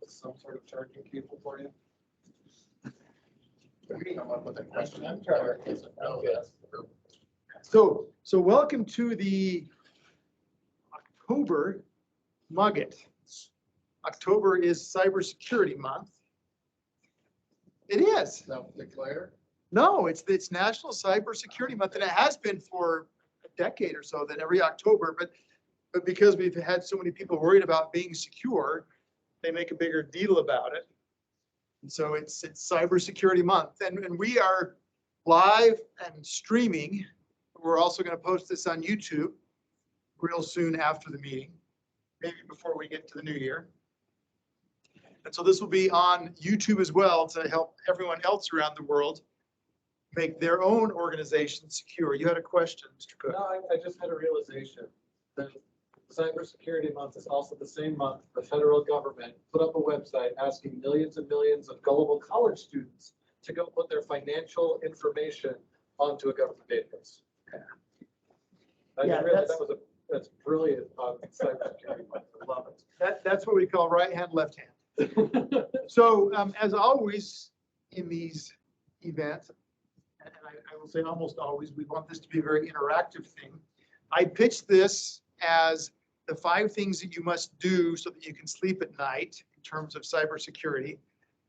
with some sort of charging cable for you? We can come up with a question. I'm trying to Oh, yes. So welcome to the October MUGUT. October is Cybersecurity Month. It is. Self-declare. No, it's National Cybersecurity Month, and it has been for a decade or so. That every October, but because we've had so many people worried about being secure, they make a bigger deal about it. And so it's Cybersecurity Month, and we are live and streaming. We're also going to post this on YouTube real soon after the meeting, maybe before we get to the new year. And so this will be on YouTube as well to help everyone else around the world make their own organization secure. You had a question, Mr. Cook. No, I just had a realization that Cybersecurity Month is also the same month the federal government put up a website asking millions and millions of gullible college students to go put their financial information onto a government database. I Yeah, realized that's brilliant on Cybersecurity Month. I love it. That's what we call right hand, left hand. So as always in these events, and I will say almost always, we want this to be a very interactive thing. I pitched this as the 5 things that you must do so that you can sleep at night in terms of cybersecurity.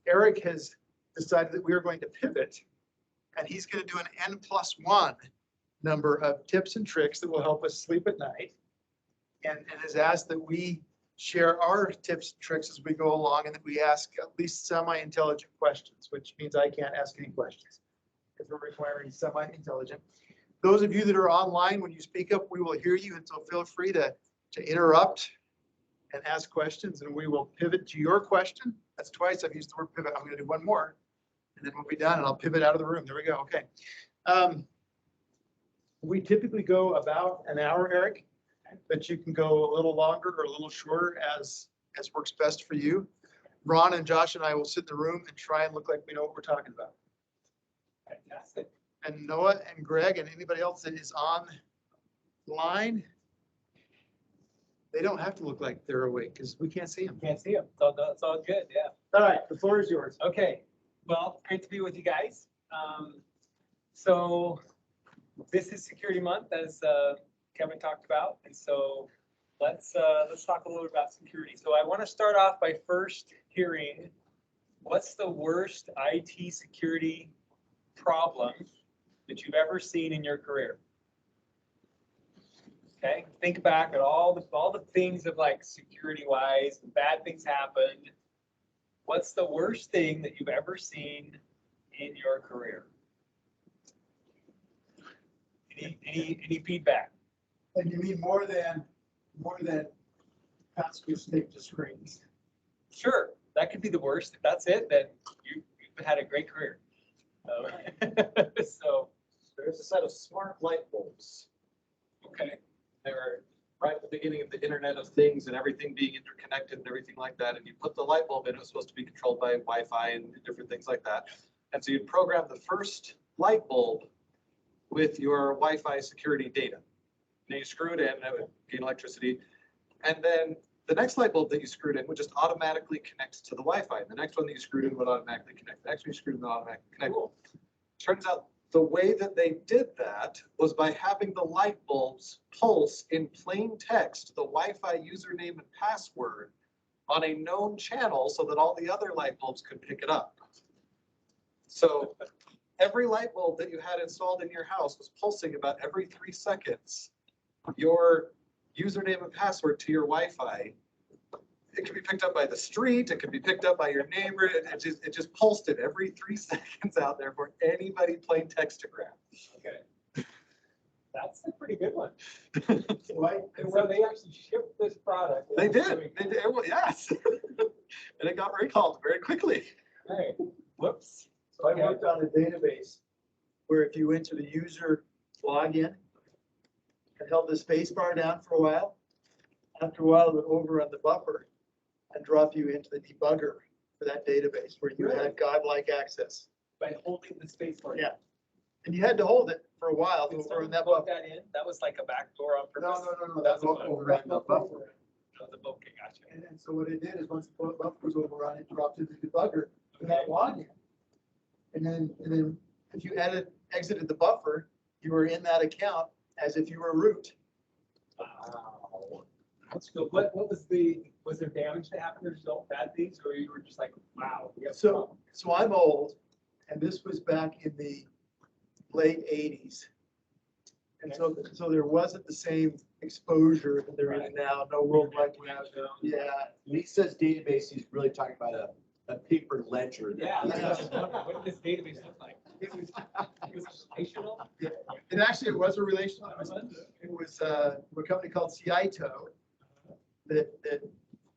Eric has decided that we are going to pivot, and he's going to do an N+1 number of tips and tricks that will help us sleep at night, and has asked that we share our tips and tricks as we go along, and that we ask at least semi-intelligent questions, which means I can't ask any questions because we're requiring semi-intelligent. Those of you that are online, when you speak up, we will hear you, and so feel free to interrupt and ask questions, and we will pivot to your question. That's twice I've used the word pivot. I'm going to do one more, and then we'll be done, and I'll pivot out of the room. There we go. Okay. We typically go about an hour, Eric, but you can go a little longer or a little shorter as works best for you. Ron and Josh and I will sit in the room and try and look like we know what we're talking about. Fantastic. And Noah and Greg and anybody else that is online, they don't have to look like they're awake because we can't see them. Can't see them. It's all good. Yeah. All right, the floor is yours. Okay. Well, great to be with you guys. So this is Security Month, as Kevin talked about, and so let's talk a little bit about security. So I want to start off by first hearing what's the worst IT security problem that you've ever seen in your career. Okay, think back at all the things of like security-wise, bad things happened. What's the worst thing that you've ever seen in your career? Any feedback? And you mean more than passwords taped to screens? Sure, that could be the worst. If that's it, then you've had a great career. So There's a set of smart light bulbs. okay. They were right at the beginning of the Internet of Things and everything being interconnected and everything like that. And you put the light bulb in, it was supposed to be controlled by Wi-Fi and different things like that. And so you'd program the first light bulb with your Wi-Fi security data. And you screw it in, and it would gain electricity. And then the next light bulb that you screwed in would just automatically connect to the Wi-Fi. And the next one that you screwed in would automatically connect. The next one you screwed in would automatically connect. Cool. Turns out the way that they did that was by having the light bulbs pulse in plain text the Wi-Fi username and password on a known channel so that all the other light bulbs could pick it up. So every light bulb that you had installed in your house was pulsing about every 3 seconds your username and password to your Wi-Fi. It could be picked up by the street. It could be picked up by your neighbor. It just pulsed it every 3 seconds out there for anybody playing textogram. Okay. That's a pretty good one. Right? And so they actually shipped this product. They did. They did. Well, yes. And it got recalled very quickly. Hey, whoops. So I worked on a database where if you enter the user login and held the space bar down for a while, after a while it would overrun the buffer and drop you into the debugger for that database where you had godlike access. By holding the space bar. Yeah. And you had to hold it for a while to Did overrun someone that plug buffer. that in? That was like a backdoor on purpose. No, that's what overran the buffer. Oh, the okay, gotcha. And so what it did is once the buffer was overrun, it dropped into the debugger for that login. And then if you exited the buffer, you were in that account as if you were root. Wow. That's good. Was there damage that happened as a result of bad things, or you were just like, wow? we have a problem? So I'm old, and this was back in the late 80s. And so there wasn't the same exposure that there is now, no worldwide web. Yeah. When he says database, he's really talking about a paper ledger. Yeah. What did this database look like? It was relational. Yeah. And actually, it was a relational. It was a company called Ciito that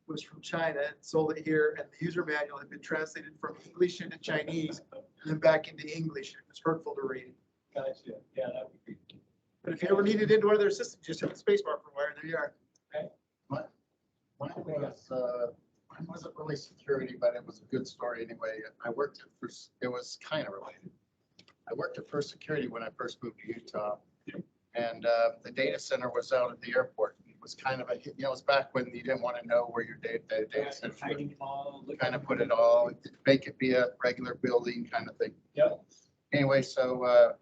was from China and sold it here. And the user manual had been translated from English into Chinese and then back into English. It was hurtful to read. Gotcha. Yeah, that would be. But if you ever needed into one of their systems, just hit the space bar for a while, and there you are. Mine wasn't really security, but it was a good story anyway. I worked at first, it was kind of related. I worked at First Security when I first moved to Utah. And the data center was out at the airport. It was kind of it was back when you didn't want to know where your data center was. Kind of put it all, make it be a regular building kind of thing. Yep. Anyway, so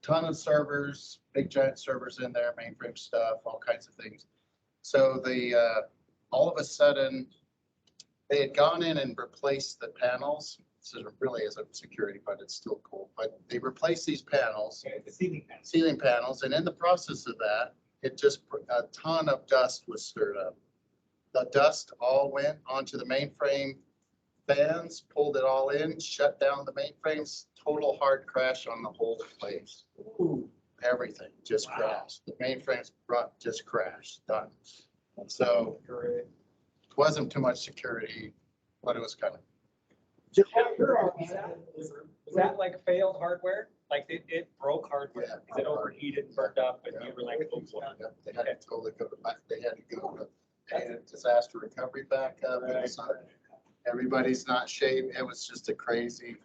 ton of servers, big giant servers in there, mainframe stuff, all kinds of things. So all of a sudden, they had gone in and replaced the panels. So it really isn't security, but it's still cool. But they replaced these panels, Okay, the ceiling panels. ceiling panels, and in the process of that, a ton of dust was stirred up. The dust all went onto the mainframe fans, pulled it all in, shut down the mainframes, total hard crash on the whole place. Ooh. Everything just crashed. The mainframes just crashed, done. And so it wasn't too much security, but it was kind of. Was that like failed hardware? Like it broke hardware? Yeah. Is it overheated and burned up and you were like, oh, boy. They had to totally go back. They had to go to disaster recovery backup. Right. So everybody's not shaved. It was just a crazy.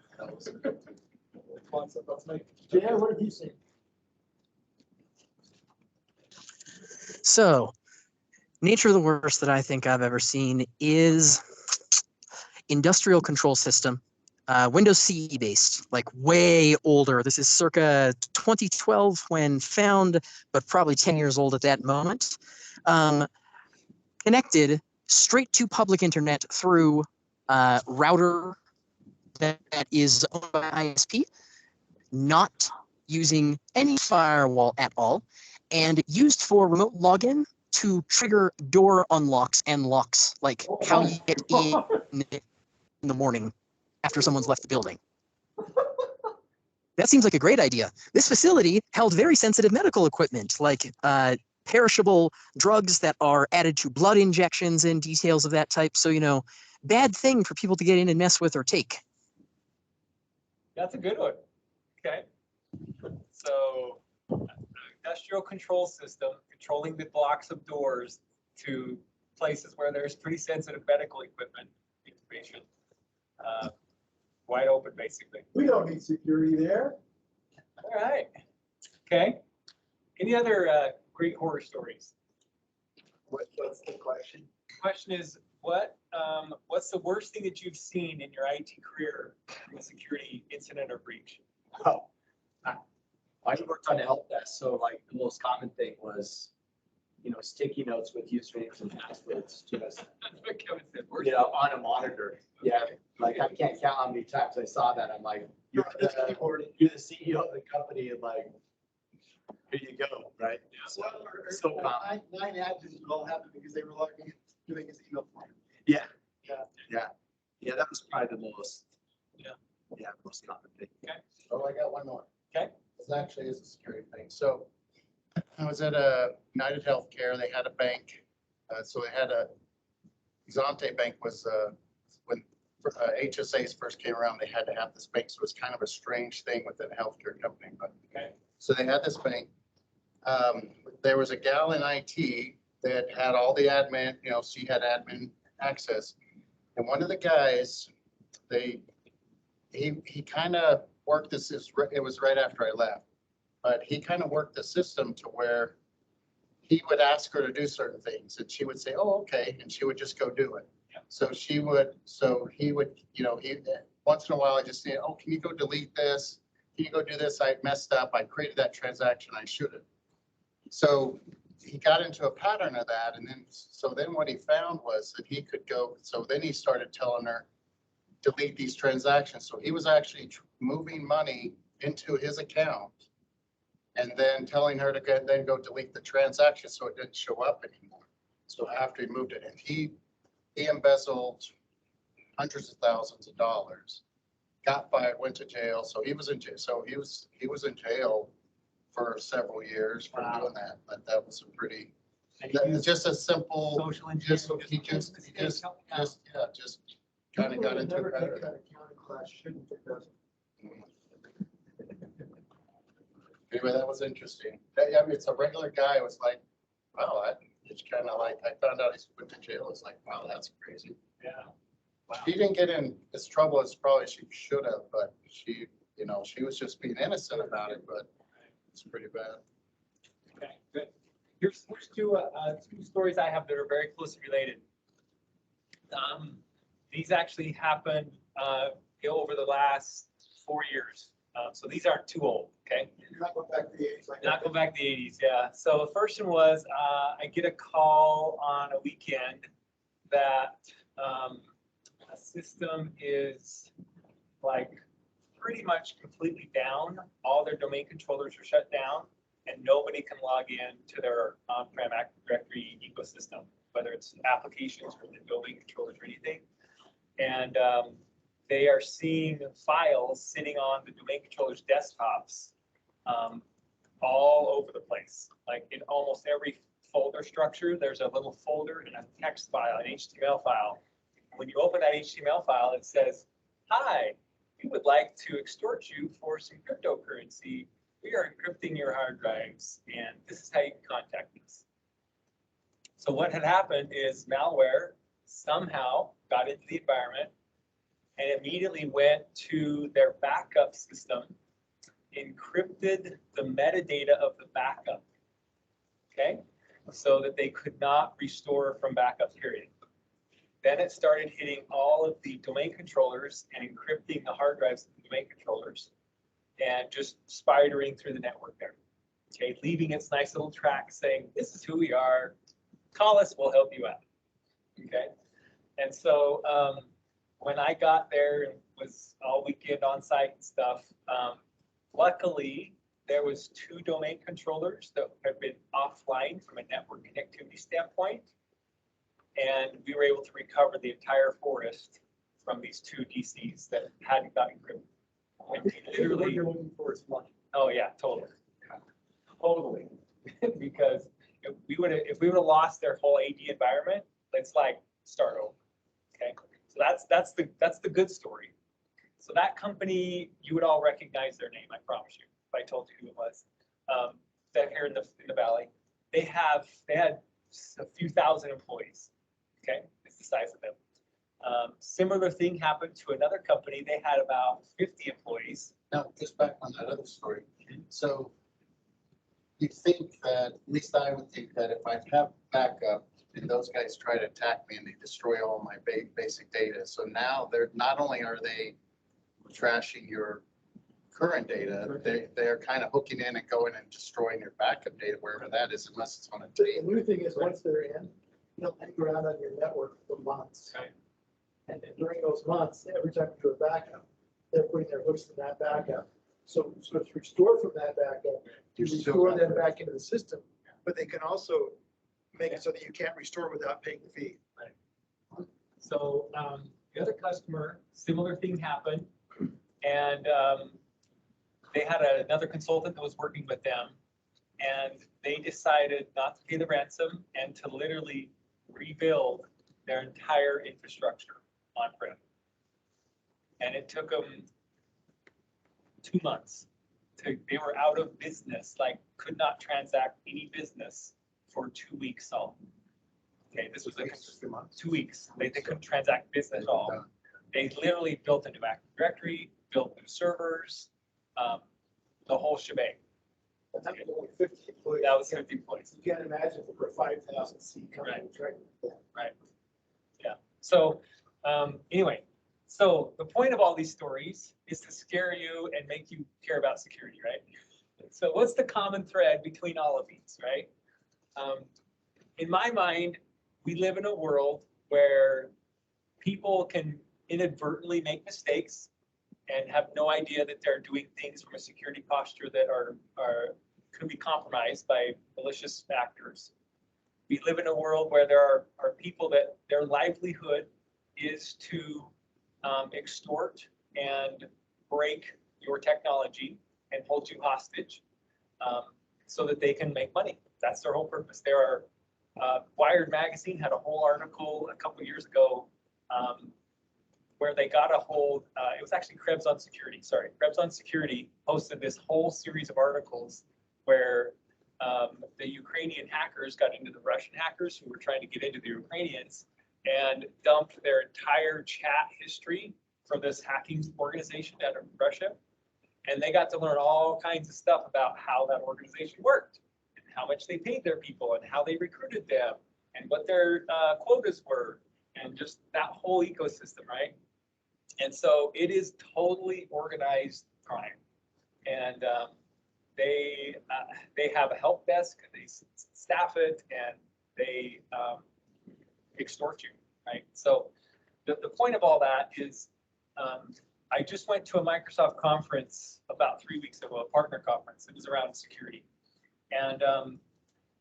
JR, what have you seen? So, nature of the worst that I think I've ever seen is industrial control system, Windows CE based, like way older. This is circa 2012 when found, but probably 10 years old at that moment. Connected straight to public internet through router that is owned by ISP, not using any firewall at all, and used for remote login to trigger door unlocks and locks, like how you get in the morning after someone's left the building. That seems like a great idea. This facility held very sensitive medical equipment, like perishable drugs that are added to blood injections and details of that type. So, bad thing for people to get in and mess with or take. That's a good one. Okay. So industrial control system controlling the blocks of doors to places where there's pretty sensitive medical equipment information. Wide open, basically. We don't need security there. All right. Okay. Any other great horror stories? What's the question? Question is, what's the worst thing that you've seen in your IT career from a security incident or breach? Oh, I worked on a help desk, so like the most common thing was, sticky notes with usernames and passwords, just, That's what Kevin said. Worst on a monitor. Yeah, like I can't count how many times I saw that. I'm like, you're the CEO of the company, and like, here you go, right? So common. 9 admins all happened because they were logging, doing his email form. Yeah, that was probably the most. Yeah, most common thing. Oh, I got one more. Okay. This actually is a security thing. So I was at a United Healthcare. They had a bank. So they had Zante Bank was when HSAs first came around, they had to have this bank. So it was kind of a strange thing within a healthcare company. But so they had this bank. There was a gal in IT that had all the admin, she had admin access. And one of the guys, he kind of worked this, it was right after I left, but he kind of worked the system to where he would ask her to do certain things and she would say, oh, okay, and she would just go do it. Yeah. So he would, once in a while I just say, oh, can you go delete this? Can you go do this? I messed up. I created that transaction. I shouldn't. So he got into a pattern of that. And then what he found was that he could go, so then he started telling her, delete these transactions. So he was actually moving money into his account and then telling her to then go delete the transaction so it didn't show up anymore. So after he moved it, and he embezzled hundreds of thousands of dollars, got fired, went to jail. So he was in jail. So he was in jail for several years for doing that. But that was a pretty, just a simple, Social just engineering. kind of got into Never it. take that accounting class, shouldn't take those. Anyway, that was interesting. I mean, it's a regular guy. It was like, wow, it's kind of like, I found out he went to jail. It's like, wow, that's crazy. Yeah. Wow. She didn't get in as trouble as probably she should have, but she was just being innocent about it, but it's pretty bad. Okay, good. Here's two stories I have that are very closely related. These actually happened over the last 4 years. So these aren't too old, okay? You're not going back to the 80s like Not that. go back to the 80s, yeah. So the first one was I get a call on a weekend that a system is like pretty much completely down. All their domain controllers are shut down and nobody can log in to their on-prem Active Directory ecosystem, whether it's applications or the domain controllers or anything. And they are seeing files sitting on the domain controllers' desktops all over the place. Like in almost every folder structure, there's a little folder and a text file, an HTML file. When you open that HTML file, it says, hi, we would like to extort you for some cryptocurrency. We are encrypting your hard drives, and this is how you can contact us. So what had happened is malware somehow got into the environment and immediately went to their backup system, encrypted the metadata of the backup, okay? So that they could not restore from backup, period. Then it started hitting all of the domain controllers and encrypting the hard drives of the domain controllers and just spidering through the network there, okay? Leaving its nice little track saying, this is who we are, call us, we'll help you out, okay? And so when I got there and was all weekend on site and stuff, luckily there was 2 domain controllers that had been offline from a network connectivity standpoint. And we were able to recover the entire forest from these 2 DCs that hadn't gotten encrypted. And literally, What you're looking for is money. oh yeah, totally. Totally. Because if we would have lost their whole AD environment, it's like start over. Okay. So that's the good story. So that company, you would all recognize their name, I promise you, if I told you who it was. They're here in the valley. They had a few thousand employees. Okay, it's the size of them. Similar thing happened to another company. They had about 50 employees. Now, just back on that other story. So you think that, at least I would think that if I have backup and those guys try to attack me and they destroy all my basic data. So now not only are they trashing your current data, they're kind of hooking in and going and destroying your backup data, wherever that is, unless it's on a So tape. the new thing is, once they're in, they'll hang around on your network for months. Right. And then during those months, every time you do a backup, they're putting their hooks in that backup. So if you restore from that backup, you You still restore got them it. back into the system, but they can also make it so that you can't restore without paying the fee. So the other customer, similar thing happened, and they had another consultant that was working with them, and they decided not to pay the ransom and to literally rebuild their entire infrastructure on-prem. And it took them 2 months. They were out of business, like could not transact any business for 2 weeks solid. Okay, this was 2 weeks. They couldn't transact business at all. They literally built a new Active Directory, built new servers, the whole shebang. And that was only 50 employees. That was 50 employees. You can't imagine for a 5,000 seat company, right? So anyway, so the point of all these stories is to scare you and make you care about security, right? So what's the common thread between all of these, right? In my mind, we live in a world where people can inadvertently make mistakes and have no idea that they're doing things from a security posture that could be compromised by malicious actors. We live in a world where there are people that their livelihood is to extort and break your technology and hold you hostage so that they can make money. That's their whole purpose. There are Wired magazine had a whole article a couple years ago where they got a hold, it was actually Krebs on Security, sorry. Krebs on Security posted this whole series of articles where the Ukrainian hackers got into the Russian hackers who were trying to get into the Ukrainians and dumped their entire chat history from this hacking organization out of Russia. And they got to learn all kinds of stuff about how that organization worked and how much they paid their people and how they recruited them and what their quotas were and just that whole ecosystem, right? And so it is totally organized crime. And they have a help desk, they staff it, and they extort you, right? So the point of all that is I just went to a Microsoft conference about 3 weeks ago, a partner conference. It was around security. And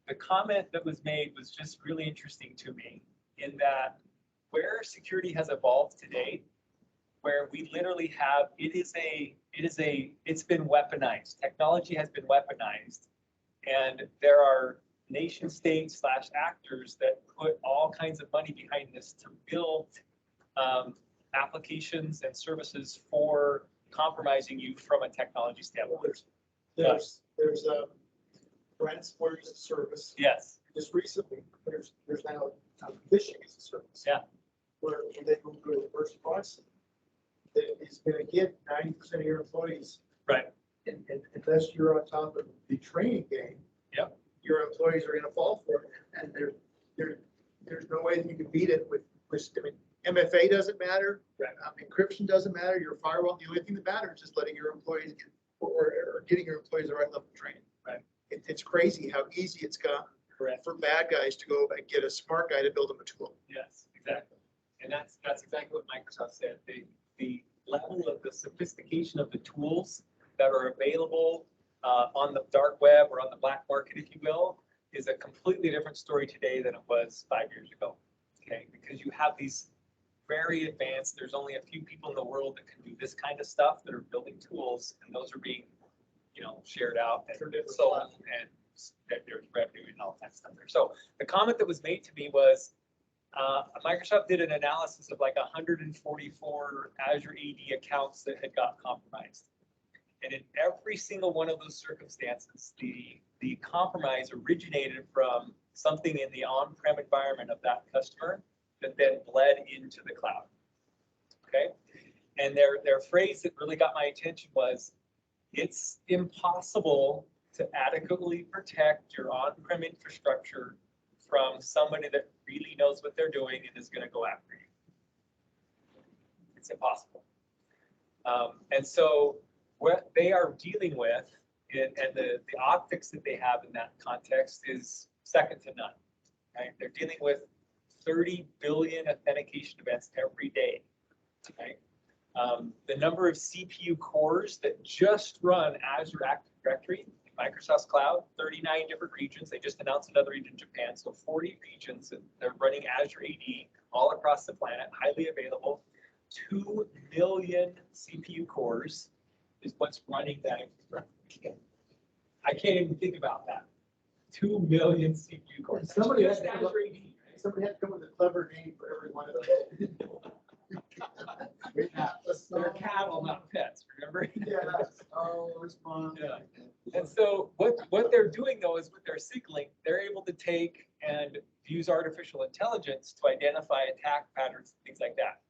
the comment that was made was just really interesting to me in that where security has evolved today, where we literally have, it's been weaponized. Technology has been weaponized. And there are nation states / actors that put all kinds of money behind this to build applications and services for compromising you from a technology standpoint. There's a ransomware as a service. Yes. Just recently, there's now phishing as a service. Yeah. Where they go to a reverse proxy that is going to get 90% of your employees. Right. And unless you're on top of the training game. Yep. Your employees are going to fall for it. And there's no way that you can beat it with I mean, MFA doesn't matter. Right. Encryption doesn't matter. Your firewall, the only thing that matters is letting your employees get, or getting your employees the right level of training. Right. It's crazy how easy it's gotten. Correct. For bad guys to go and get a smart guy to build them a tool. Yes, exactly. And that's exactly what Microsoft said. The level of the sophistication of the tools that are available on the dark web or on the black market, if you will, is a completely different story today than it was 5 years ago. Okay, because you have these very advanced, there's only a few people in the world that can do this kind of stuff that are building tools, and those are being, shared out and sold, and there's revenue and all that stuff there. So the comment that was made to me was, Microsoft did an analysis of like 144 Azure AD accounts that had got compromised. And in every single one of those circumstances, the compromise originated from something in the on-prem environment of that customer that then bled into the cloud. Okay? And their phrase that really got my attention was, it's impossible to adequately protect your on-prem infrastructure from somebody that really knows what they're doing and is going to go after you. It's impossible. And so what they are dealing with and the optics that they have in that context is second to none. Right? They're dealing with 30 billion authentication events every day. Right? The number of CPU cores that just run Azure Active Directory in Microsoft's cloud, 39 different regions. They just announced another region in Japan, so 40 regions that they're running Azure AD all across the planet, highly available. 2 million CPU cores is what's running that infrastructure. I can't even think about that. 2 million CPU cores. And somebody That's had to just come up- Azure AD. Somebody had to come with a clever name for every one of those. They're cattle, not pets, remember? Yeah. Oh, respond. Yeah. And so what they're doing though is with their signaling, they're able to take and use artificial intelligence to identify attack patterns, things like that.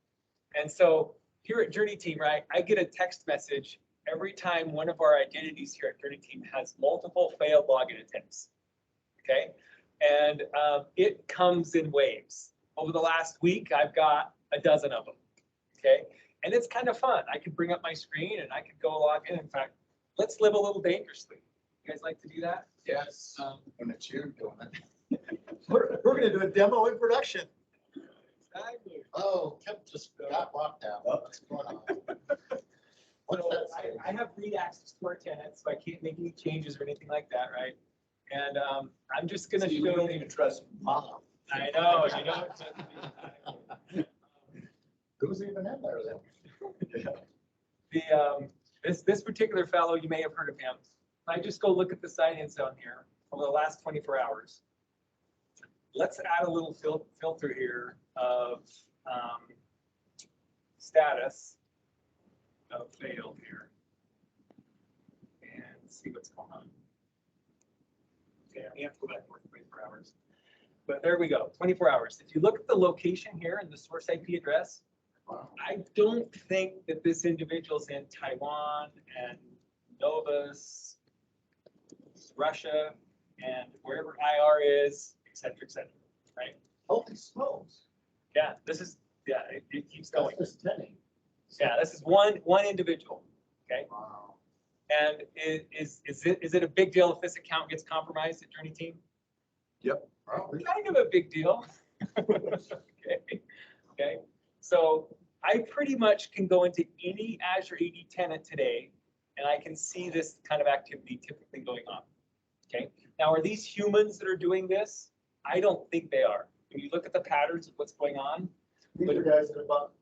And so here at Journeyteam, right, I get a text message every time one of our identities here at Journeyteam has multiple failed login attempts. Okay, and it comes in waves. Over the last week, I've got a dozen of them. Okay, and it's kind of fun. I could bring up my screen and I could go log in. In fact, let's live a little dangerously. You guys like to do that? Yes, when it's you doing it. We're gonna do a demo in production. Exactly. Oh, Kip just got locked down. What's going on? What's So that say? I have read access to our tenants, so I can't make any changes or anything like that, right? And I'm just gonna You show. don't even trust mom. I know, you know. Who's even in there then? This particular fellow, you may have heard of him. I just go look at the sign-ins on here over the last 24 hours. Let's add a little filter here of status of failed here. And see what's going on. Okay, I have to go back more than 24 hours. But there we go, 24 hours. If you look at the location here and the source IP address, Wow. I don't think that this individual's in Taiwan and Novus, Russia, and wherever IR is, et cetera, right? Holy smokes. Yeah, this is, yeah, it keeps going. That's just 10. Yeah, this is one individual, okay? Wow. And is it a big deal if this account gets compromised at Journeyteam? Probably. Kind of a big deal. Okay, so I pretty much can go into any Azure AD tenant today, and I can see this kind of activity typically going on. Okay, now are these humans that are doing this? I don't think they are. When you look at the patterns of what's going on, These are guys that are about,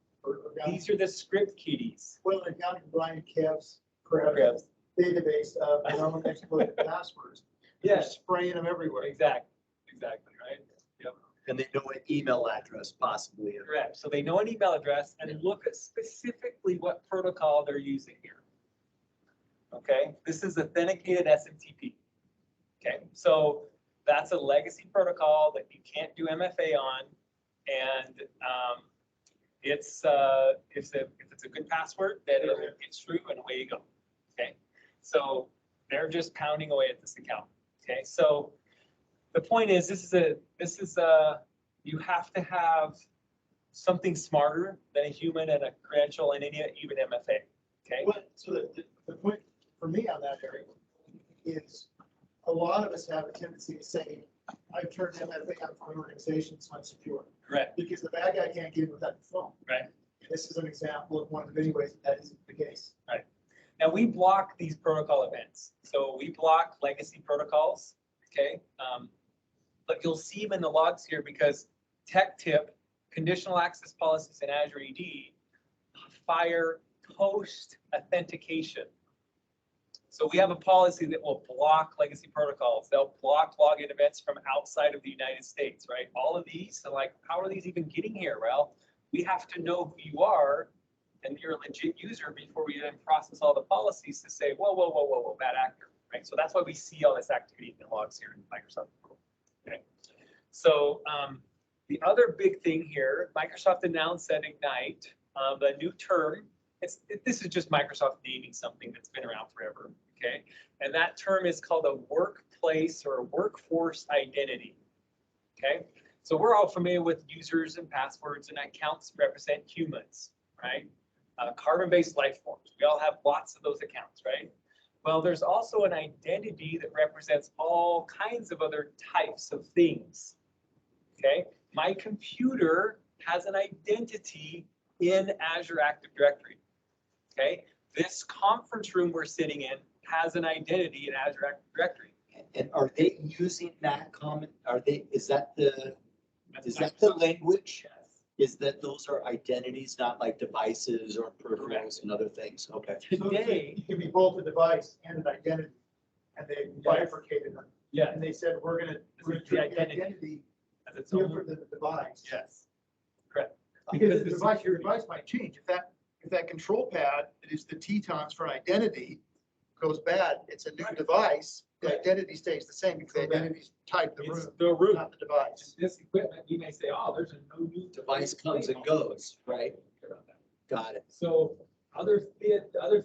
these are the script kiddies. well, they're counting blind calves, crabs, Crabs. database of non-exploited passwords. They're Yes, spraying them everywhere. exactly, right? Yep. And they know what email address possibly. Correct. So they know an email address and look at specifically what protocol they're using here. Okay, this is authenticated SMTP. Okay, so that's a legacy protocol that you can't do MFA on, and if it's a good password, then it's true and away you go. Okay, so they're just pounding away at this account. Okay, so the point is, you have to have something smarter than a human and a credential and even MFA. Okay. Well, so the point for me on that, Eric, is a lot of us have a tendency to say, I've turned MFA on for an organization, so I'm secure. Correct. Because the bad guy can't get in without the phone. Right. And this is an example of one of many ways that isn't the case. Now we block these protocol events. So we block legacy protocols. Okay. But you'll see them in the logs here because tech tip, conditional access policies in Azure AD fire post authentication. So we have a policy that will block legacy protocols. They'll block login events from outside of the United States, right? All of these, so like, how are these even getting here? Well, we have to know who you are and you're a legit user before we then process all the policies to say, whoa, bad actor, right? So that's why we see all this activity in the logs here in Microsoft. Okay. So the other big thing here, Microsoft announced at Ignite the new term. This is just Microsoft naming something that's been around forever, okay? And that term is called a workplace or a workforce identity, okay? So we're all familiar with users and passwords, and accounts represent humans, right? Carbon-based life forms. We all have lots of those accounts, right? Well, there's also an identity that represents all kinds of other types of things, okay? My computer has an identity in Azure Active Directory. Okay, this conference room we're sitting in has an identity in Azure Active Directory. And are they using that common, is that the language? Yes. Is that those are identities, not like devices or peripherals Correct. and other things? Okay. Today, You can be both a device and an identity, and they bifurcated them. yeah, And they said, we're gonna treat the identity as its own. different than the device. Yes, correct. Because the the device, your security- device might change. If that control pad that is the Tetons for identity goes bad, it's a new device, the Right. identity stays the same because the Correct. identity's tied to the It's room, the root. not the device. This equipment, you may say, oh, there's a no new Device comes and goes, right? Care about that. Got it. So other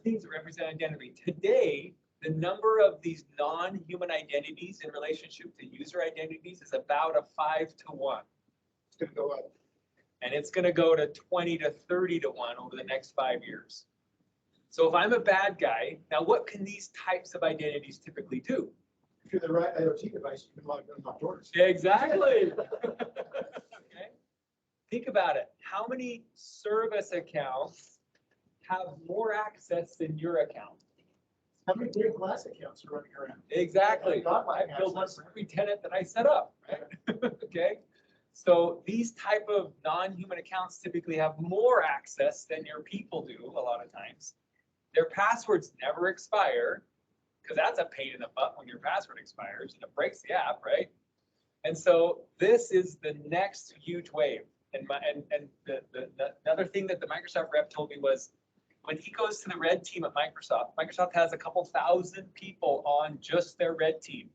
things that represent identity. Today, the number of these non-human identities in relationship to user identities is about a 5 to 1. It's gonna go up. And it's going to go to 20 to 30 to 1 over the next 5 years. So if I'm a bad guy, now what can these types of identities typically do? If you're the right IoT device, you can log in and lock doors. Exactly. Okay. Think about it. How many service accounts have more access than your account? How many data glass accounts are running around? Exactly. Got my I build one access. for every tenant that I set up, right? Okay. So these type of non-human accounts typically have more access than your people do a lot of times. Their passwords never expire because that's a pain in the butt when your password expires and it breaks the app, right? And so this is the next huge wave. And another thing that the Microsoft rep told me was when he goes to the red team at Microsoft, Microsoft has a couple thousand people on just their red team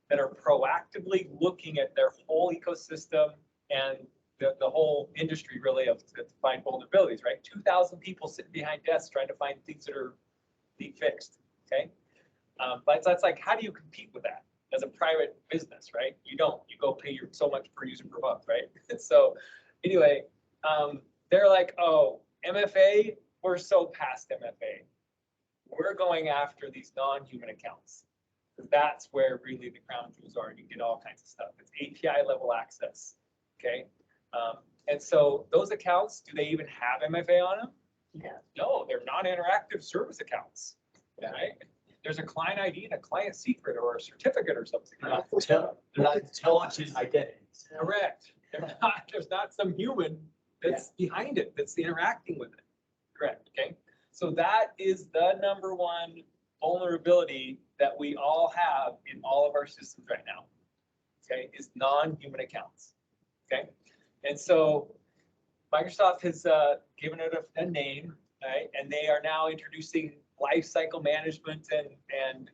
that are proactively looking at their whole ecosystem and the whole industry really to find vulnerabilities, right? 2,000 people sitting behind desks trying to find things that are being fixed, okay? But that's like, how do you compete with that as a private business, right? You don't, you go pay so much per user per month, right? So anyway, they're like, oh, MFA, we're so past MFA. We're going after these non-human accounts. That's where really the crown jewels are. You get all kinds of stuff. It's API level access, okay? And so those accounts, do they even have MFA on them? Yeah. No, they're non-interactive service accounts, right? There's a client ID and a client secret or a certificate or something. They're not intelligent identities. Correct. There's not some human that's behind it, that's interacting with it. Correct, okay? So that is the number one vulnerability that we all have in all of our systems right now, okay, is non-human accounts, okay? And so Microsoft has given it a name, right? And they are now introducing lifecycle management and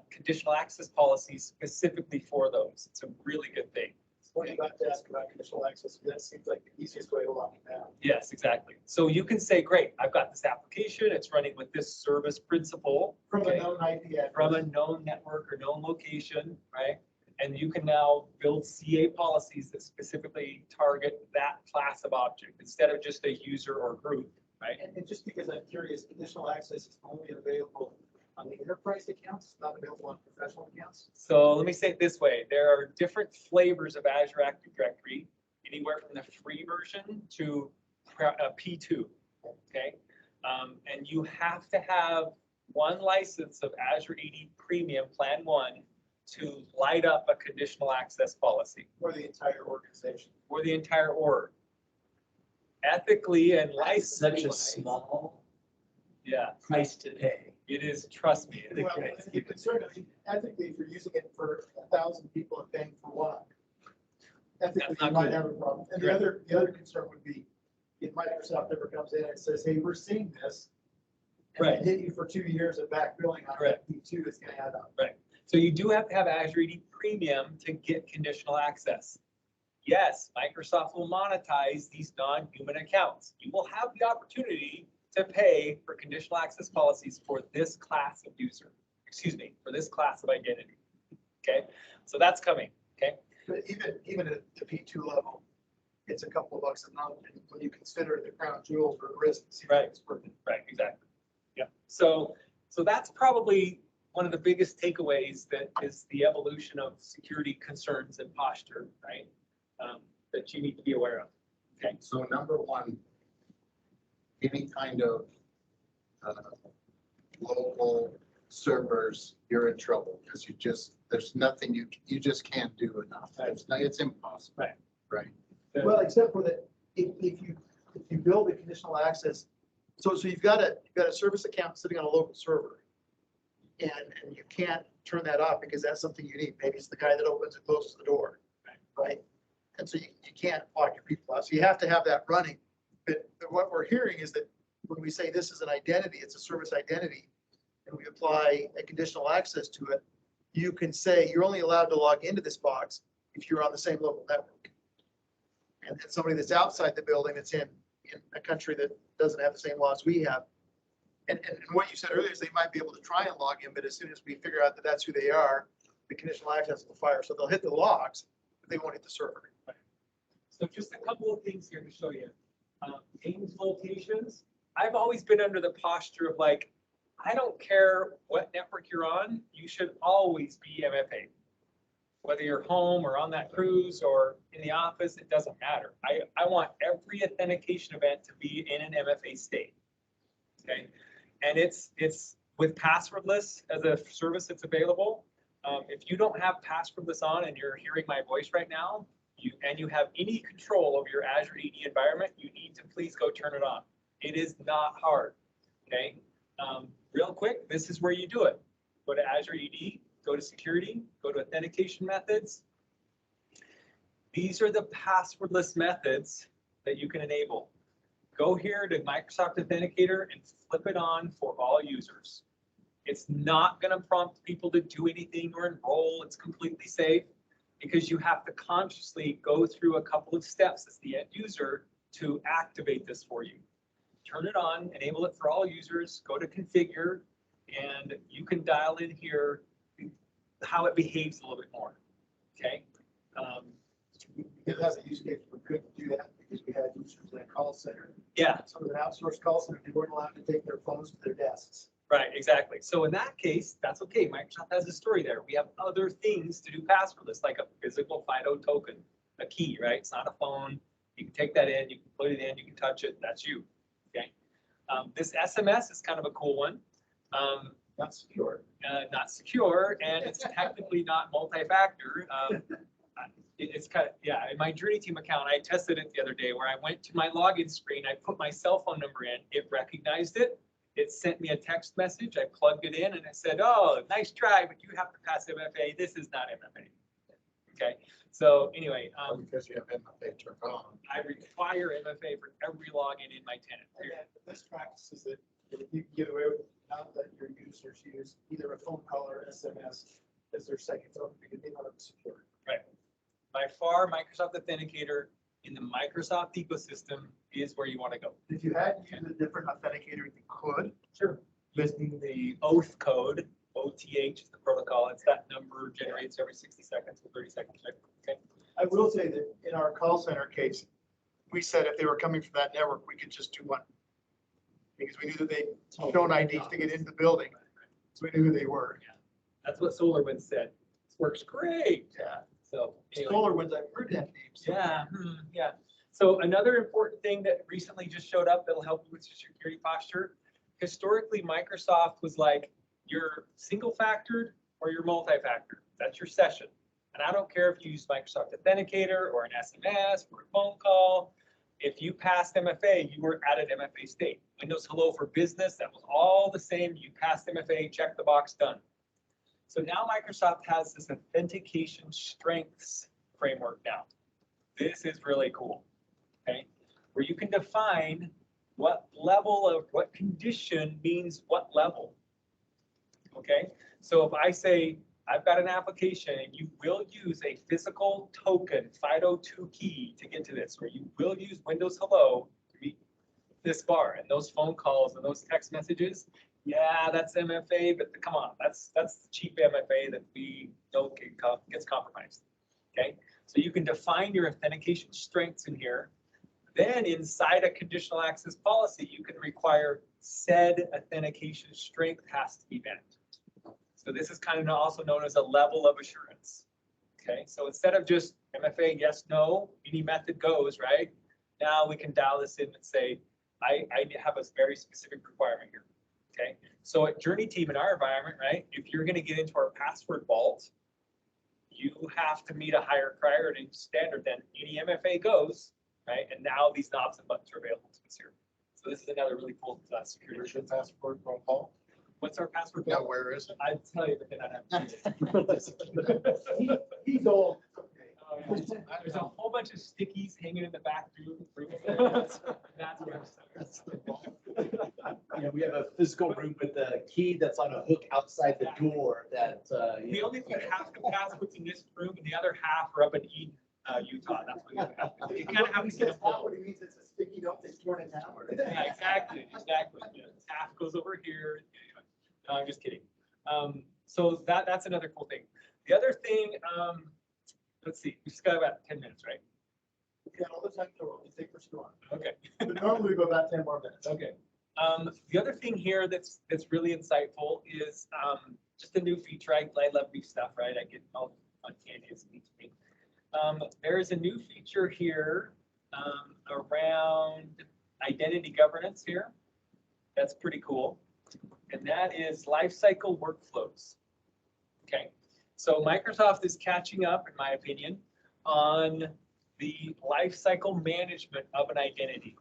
conditional access policies specifically for those. It's a really good thing. What you got to ask about conditional access, that seems like the easiest way to lock it down. Yes, exactly. So you can say, great, I've got this application, it's running with this service principal. From okay, a known IP address. from a known network or known location, right? And you can now build CA policies that specifically target that class of object instead of just a user or group, right? And just because I'm curious, conditional access is only available on the enterprise accounts, it's not available on professional accounts. So let me say it this way. There are different flavors of Azure Active Directory, anywhere from the free version to P2, okay? And you have to have one license of Azure AD Premium Plan 1 to light up a conditional access policy. For the entire organization. For the entire org. Ethically and Such licensing. a small Yeah, price to pay. it is, trust me. Well, the concern, I mean, ethically, if you're using it for 1,000 people and paying for one, ethically, That's you not might good. have a problem. And Correct. the other concern would be if Microsoft ever comes in and says, hey, we're seeing this. And Right. they hit you for 2 years of back billing on Correct. that P2, it's gonna add up. So you do have to have Azure AD Premium to get conditional access. Yes, Microsoft will monetize these non-human accounts. You will have the opportunity to pay for conditional access policies for this class of user, for this class of identity. Okay, so that's coming, okay? But even at the P2 level, it's a couple of bucks a month, and when you consider the crown jewels or risk, it seems like it's worth it. Right, exactly. Yeah, so that's probably one of the biggest takeaways that is the evolution of security concerns and posture, right? That you need to be aware of. Okay. So number one, any kind of local servers, you're in trouble because there's nothing you just can't do enough. It's impossible. Right. Right. Well, except for that, if you build a conditional access, so you've got a service account sitting on a local server. And you can't turn that off because that's something you need. Maybe it's the guy that opens and closes the door, right? And so you can't lock your people out. So you have to have that running. But what we're hearing is that when we say this is an identity, it's a service identity, and we apply a conditional access to it, you can say you're only allowed to log into this box if you're on the same local network. And then somebody that's outside the building that's in a country that doesn't have the same laws we have, and what you said earlier is they might be able to try and log in, but as soon as we figure out that that's who they are, the conditional access will fire. So they'll hit the logs, but they won't hit the server. So just a couple of things here to show you. Teams locations, I've always been under the posture of like, I don't care what network you're on, you should always be MFA. Whether you're home or on that cruise or in the office, it doesn't matter. I want every authentication event to be in an MFA state. Okay, and it's with passwordless as a service that's available. If you don't have passwordless on and you're hearing my voice right now, you have any control over your Azure AD environment, you need to please go turn it on. It is not hard. Okay, real quick, this is where you do it. Go to Azure AD, go to security, go to authentication methods. These are the passwordless methods that you can enable. Go here to Microsoft Authenticator and flip it on for all users. It's not going to prompt people to do anything or enroll. It's completely safe because you have to consciously go through a couple of steps as the end user to activate this for you. Turn it on, enable it for all users, go to configure, and you can dial in here how it behaves a little bit more. Okay. It has a use case where we couldn't do that because we had users in a call center. Yeah. So with an outsourced call center, they weren't allowed to take their phones to their desks. Right, exactly. So in that case, that's okay. Microsoft has a story there. We have other things to do passwordless, like a physical FIDO token, a key, right? It's not a phone. You can take that in, you can put it in, you can touch it. That's you. Okay. This SMS is kind of a cool one. Not secure. Not secure, and it's technically not multi-factor. It's kind of, yeah, in my Journeyteam account, I tested it the other day where I went to my login screen, I put my cell phone number in, it recognized it. It sent me a text message, I plugged it in and it said, oh, nice try, but you have to pass MFA. This is not MFA. Okay, so anyway. Because you have MFA turned on. I require MFA for every login in my tenant. And the best practice is that you get away with not that your users use either a phone call or SMS as their second phone because they know it's secure. Right. By far, Microsoft Authenticator in the Microsoft ecosystem is where you want to go. If you had used a different authenticator, you could. Sure. Listing the Oath code, OTH is the protocol. It's that number generates every 60 seconds or 30 seconds. Okay. I will say that in our call center case, we said if they were coming from that network, we could just do one. Because we knew that they'd shown IDs to get into the building. So we knew who they were. Yeah. That's what SolarWinds said. This works great. Yeah. So anyway. SolarWinds, I've heard that name. So Yeah, yeah. So another important thing that recently just showed up that'll help you with your security posture. Historically, Microsoft was like, you're single factored or you're multi-factor. That's your session. And I don't care if you use Microsoft Authenticator or an SMS or a phone call. If you passed MFA, you were at an MFA state. Windows Hello for Business, that was all the same. You passed MFA, check the box, done. So now Microsoft has this authentication strengths framework now. This is really cool, okay? Where you can define what level of, what condition means what level, okay? So if I say, I've got an application and you will use a physical token, FIDO2 key to get to this, or you will use Windows Hello to meet this bar and those phone calls and those text messages, yeah, that's MFA, but come on, that's the cheap MFA that we know gets compromised, okay? So you can define your authentication strengths in here. Then inside a conditional access policy, you can require said authentication strength has to be met. So this is kind of also known as a level of assurance, okay? So instead of just MFA, yes, no, any method goes, right? Now we can dial this in and say, I have a very specific requirement here. Okay, so at Journeyteam in our environment, right, if you're going to get into our password vault, you have to meet a higher priority standard than any MFA goes, right? And now these knobs and buttons are available to us here. So this is another really cool security. Where's your password protocol? What's our password Now, vault? where is it? I'd tell you, but then I'd have to. he's old. There's a whole bunch of stickies hanging in the back room. That's where That's the vault. Yeah, we have a physical room with a key that's on a hook outside the door that. we only put half the passwords in this room and the other half are up in Eden, Utah. That's what we have. You kind of have to get That's them not all. what he means. It's a sticky you know, if they torn it down or. Yeah, exactly. Yeah, half goes over here. No, I'm just kidding. So that's another cool thing. The other thing, let's see, we just got about 10 minutes, right? Yeah, all the time, we take for storm. Okay. But normally we go about 10 more minutes. Okay. The other thing here that's really insightful is just a new feature. I love new stuff, right? I get all fun candies. There is a new feature here around identity governance here. That's pretty cool. And that is lifecycle workflows. Okay. So Microsoft is catching up, in my opinion, on the lifecycle management of an identity.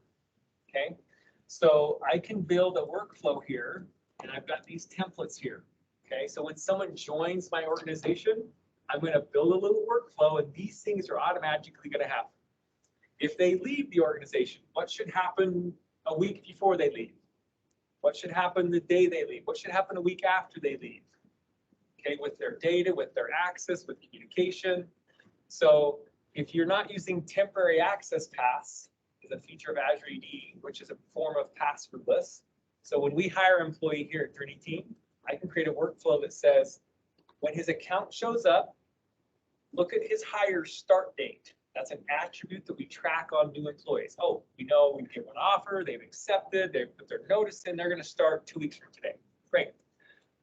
Okay. So I can build a workflow here, and I've got these templates here. Okay, so when someone joins my organization, I'm going to build a little workflow, and these things are automatically going to happen. If they leave the organization, what should happen a week before they leave? What should happen the day they leave? What should happen a week after they leave? Okay, with their data, with their access, with communication. So if you're not using temporary access paths, is a feature of Azure AD, which is a form of passwordless. So when we hire an employee here at Journeyteam, I can create a workflow that says, when his account shows up, look at his hire start date. That's an attribute that we track on new employees. Oh, we know we give an offer, they've accepted, they've put their notice in, they're going to start 2 weeks from today. Great.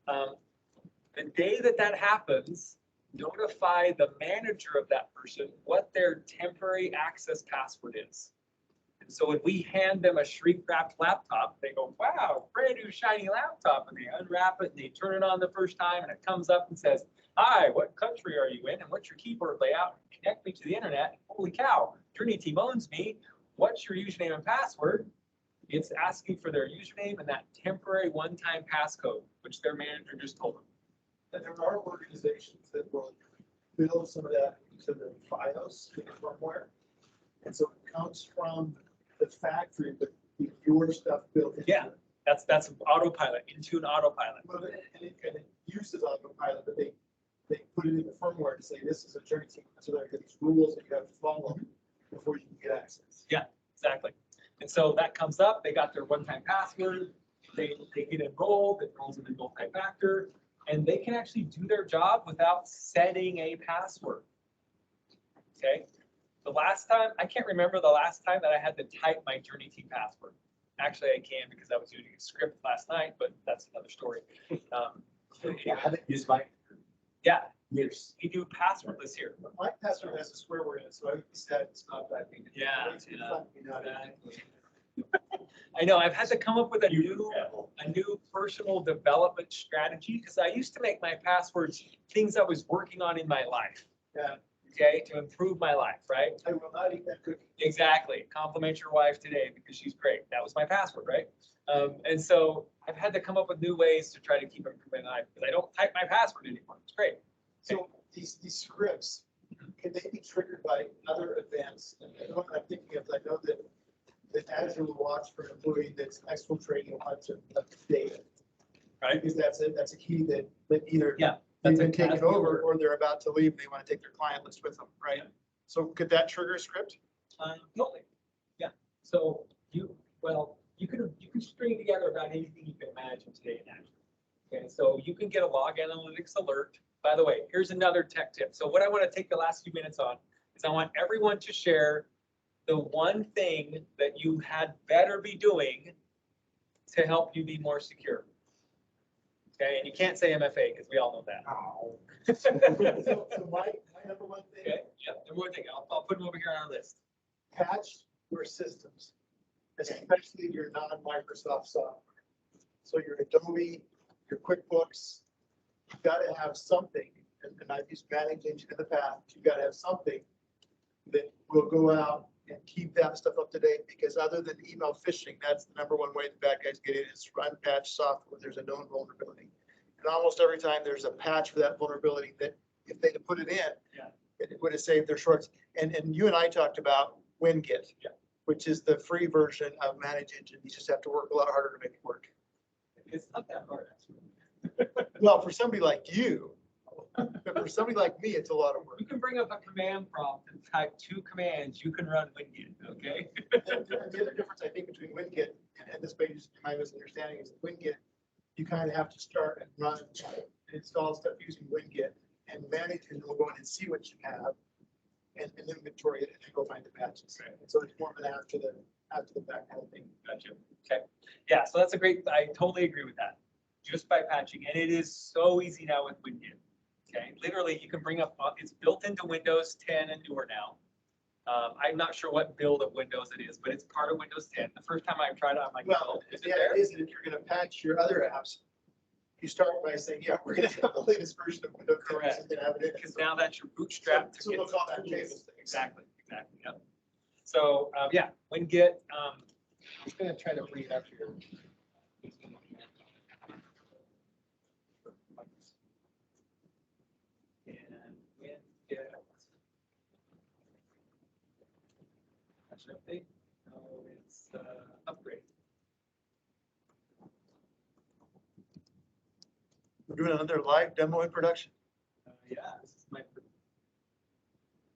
The day that happens, notify the manager of that person what their temporary access password is. And so when we hand them a shrink-wrapped laptop, they go, wow, brand new shiny laptop. And they unwrap it and they turn it on the first time and it comes up and says, hi, what country are you in? And what's your keyboard layout? Connect me to the internet. Holy cow, Journeyteam owns me. What's your username and password? It's asking for their username and that temporary one-time passcode, which their manager just told them. And there are organizations that will build some of that into the FiOS firmware. And so it comes from the factory, but your stuff built into Yeah. it. That's autopilot, into an autopilot. Well, and it uses autopilot, but they put it in the firmware to say, this is a Journeyteam. So there are these rules that you have to follow before you can get access. Yeah, exactly. And so that comes up, they got their one-time password, they get enrolled, it rolls in multi-factor, and they can actually do their job without setting a password. Okay? The last time, I can't remember the last time that I had to type my Journeyteam password. Actually, I can because I was using a script last night, but that's another story. Yeah, I haven't used my Yeah, years. we do passwordless here. My password has a square word in it, so I said it's not that big. Yeah, It's too fun to be not in. I know, I've had to come up with a new personal development strategy because I used to make my passwords things I was working on in my life. Yeah. Okay, to improve my life, right? I will not eat that cookie. Exactly. Compliment your wife today because she's great. That was my password, right? And so I've had to come up with new ways to try to keep improving my life because I don't type my password anymore. It's great. So these scripts, can they be triggered by other events? And what I'm thinking of, I know that Azure will watch for an employee that's exfiltrating a bunch of data. Right. Because that's a key that either Yeah, they've that's a been taken password. over or they're about to leave. And they want to take their client list with them, right? So could that trigger a script? Totally. Yeah. So you can string together about anything you can imagine today in Azure. Okay, so you can get a log analytics alert. By the way, here's another tech tip. So what I want to take the last few minutes on is I want everyone to share the one thing that you had better be doing to help you be more secure. Okay, and you can't say MFA because we all know that. So my number one thing, Okay, yeah, number one thing, I'll put them over here on our list. patch your systems, especially your non-Microsoft software. So your Adobe, your QuickBooks, you've got to have something, and I've used Manage Engine in the past, you've got to have something that will go out and keep that stuff up to date, because other than email phishing, that's the number one way the bad guys get in is unpatched software. There's a known vulnerability. And almost every time there's a patch for that vulnerability that if they had put it in, Yeah. it would have saved their shorts. And you and I talked about WinGit, Yeah. which is the free version of Manage Engine. You just have to work a lot harder to make it work. It's not that hard, actually. Well, for somebody like you, But for somebody like me, it's a lot of work. You can bring up a command prompt and type 2 commands, you can run WinGit, okay? And the other difference I think between WinGit and this page, is my misunderstanding, is WinGit, you kind of have to start and run and install stuff using WinGit and manage, and we'll go in and see what you have and inventory it and then go find the patches. Right. And so it's more of an after the fact kind of thing. Gotcha. Okay. Yeah, so that's a great, I totally agree with that. Just by patching, and it is so easy now with WinGit. Okay, literally you can bring up, it's built into Windows 10 and newer now. I'm not sure what build of Windows it is, but it's part of Windows 10. The first time I tried it, I'm like, Well, oh, is it yeah, there? it is, and if you're gonna patch your other apps, you start by saying, yeah, we're gonna have the latest version of Windows 10. Correct. and then have it in. Because now that's your bootstrap to So get we'll call that tools. table stakes. Exactly, yep. So, yeah, WinGit, I'm just gonna try to bring it up here. And WinGit. Patch update, no, it's upgrade. We're doing another live demo in production. Yeah, this is my.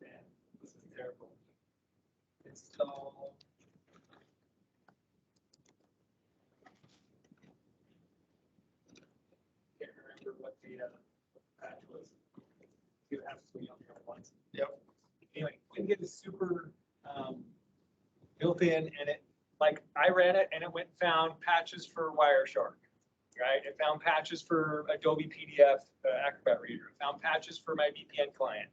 Man, this is terrible. Install. Can't remember what the patch was. You have to be on there once. Yep. Anyway, WinGit is super built in, and it, like, I ran it and it went and found patches for Wireshark. Right, it found patches for Adobe PDF Acrobat Reader. It found patches for my VPN client,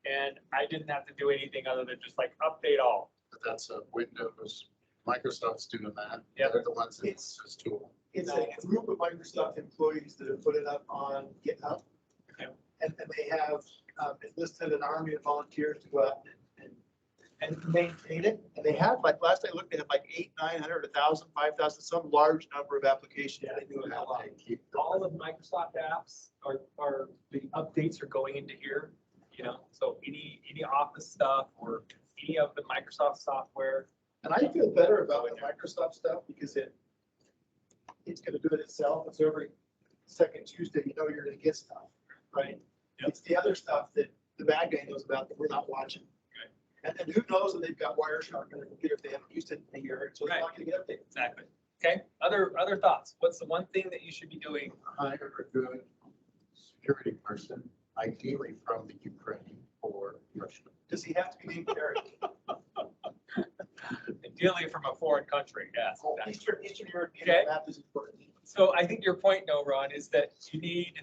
and I didn't have to do anything other than just like update all. But that's a Windows, Microsoft's doing that. Yep. They're the ones that It's- this tool. It's a group of Microsoft employees that have put it up on GitHub. Okay. And they have enlisted an army of volunteers to go out and maintain it. And they have, like, last I looked, they had like 800, 900, 1,000, 5,000, some large number of applications. Yeah, They knew a about. lot. All of Microsoft apps are the updates are going into here. You know, so any Office stuff or any of the Microsoft software. And I feel better about the Microsoft stuff because it's gonna do it itself. It's every second Tuesday, you know you're gonna get stuff, right? Yep. It's the other stuff that the bad guy knows about that we're not watching. Right. And who knows that they've got Wireshark on their computer if they haven't used it in a year, so it's Right. not gonna get updated. Exactly. Okay. Other thoughts? What's the one thing that you should be doing? Hire a good security person, ideally from the Ukraine or Russia. Does he have to be named Eric? Ideally from a foreign country, yes. exactly. Eastern European Okay. map is important. So I think your point, though, Ron, is that you need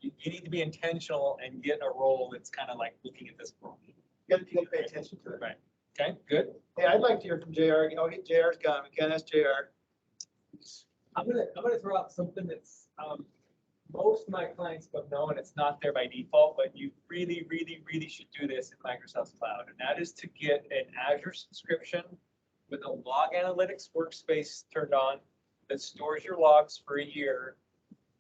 to be intentional and get a role that's kind of like looking at this world. You gotta pay attention to it. Right. Okay, good. Hey, I'd like to hear from JR. Oh, JR's gone. We can't ask JR. I'm gonna throw out something that's most of my clients don't know, and it's not there by default, but you really, really, really should do this in Microsoft Cloud, and that is to get an Azure subscription with a log analytics workspace turned on that stores your logs for a year.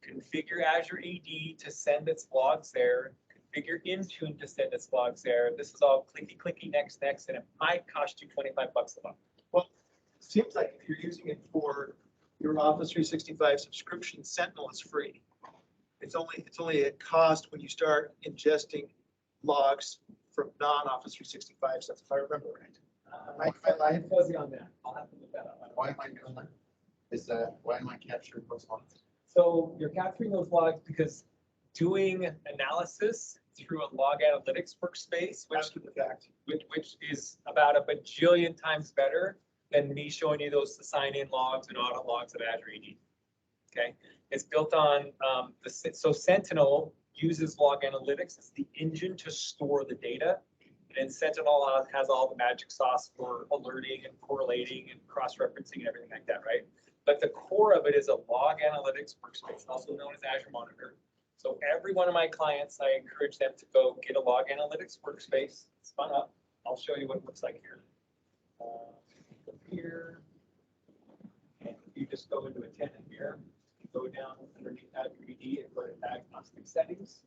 Configure Azure AD to send its logs there. Configure Intune to send its logs there. This is all clicky, next, and it might cost you $25 a month. Well, it seems like if you're using it for your Office 365 subscription, Sentinel is free. It's only a cost when you start ingesting logs from non-Office 365 stuff, if I remember right. I'm fuzzy on that. I'll have to look that up. Why am I doing that? Why am I capturing those ones? So you're capturing those logs because doing analysis through a log analytics workspace, After the fact. which is about a bajillion times better than me showing you those sign-in logs and audit logs of Azure AD. Okay, it's built on so Sentinel uses log analytics as the engine to store the data, and Sentinel has all the magic sauce for alerting and correlating and cross-referencing and everything like that, right? But the core of it is a log analytics workspace, also known as Azure Monitor. So every one of my clients, I encourage them to go get a log analytics workspace, spun up. I'll show you what it looks like here. Here, and you just go into a tenant here, you go down underneath Azure AD and go to diagnostic settings.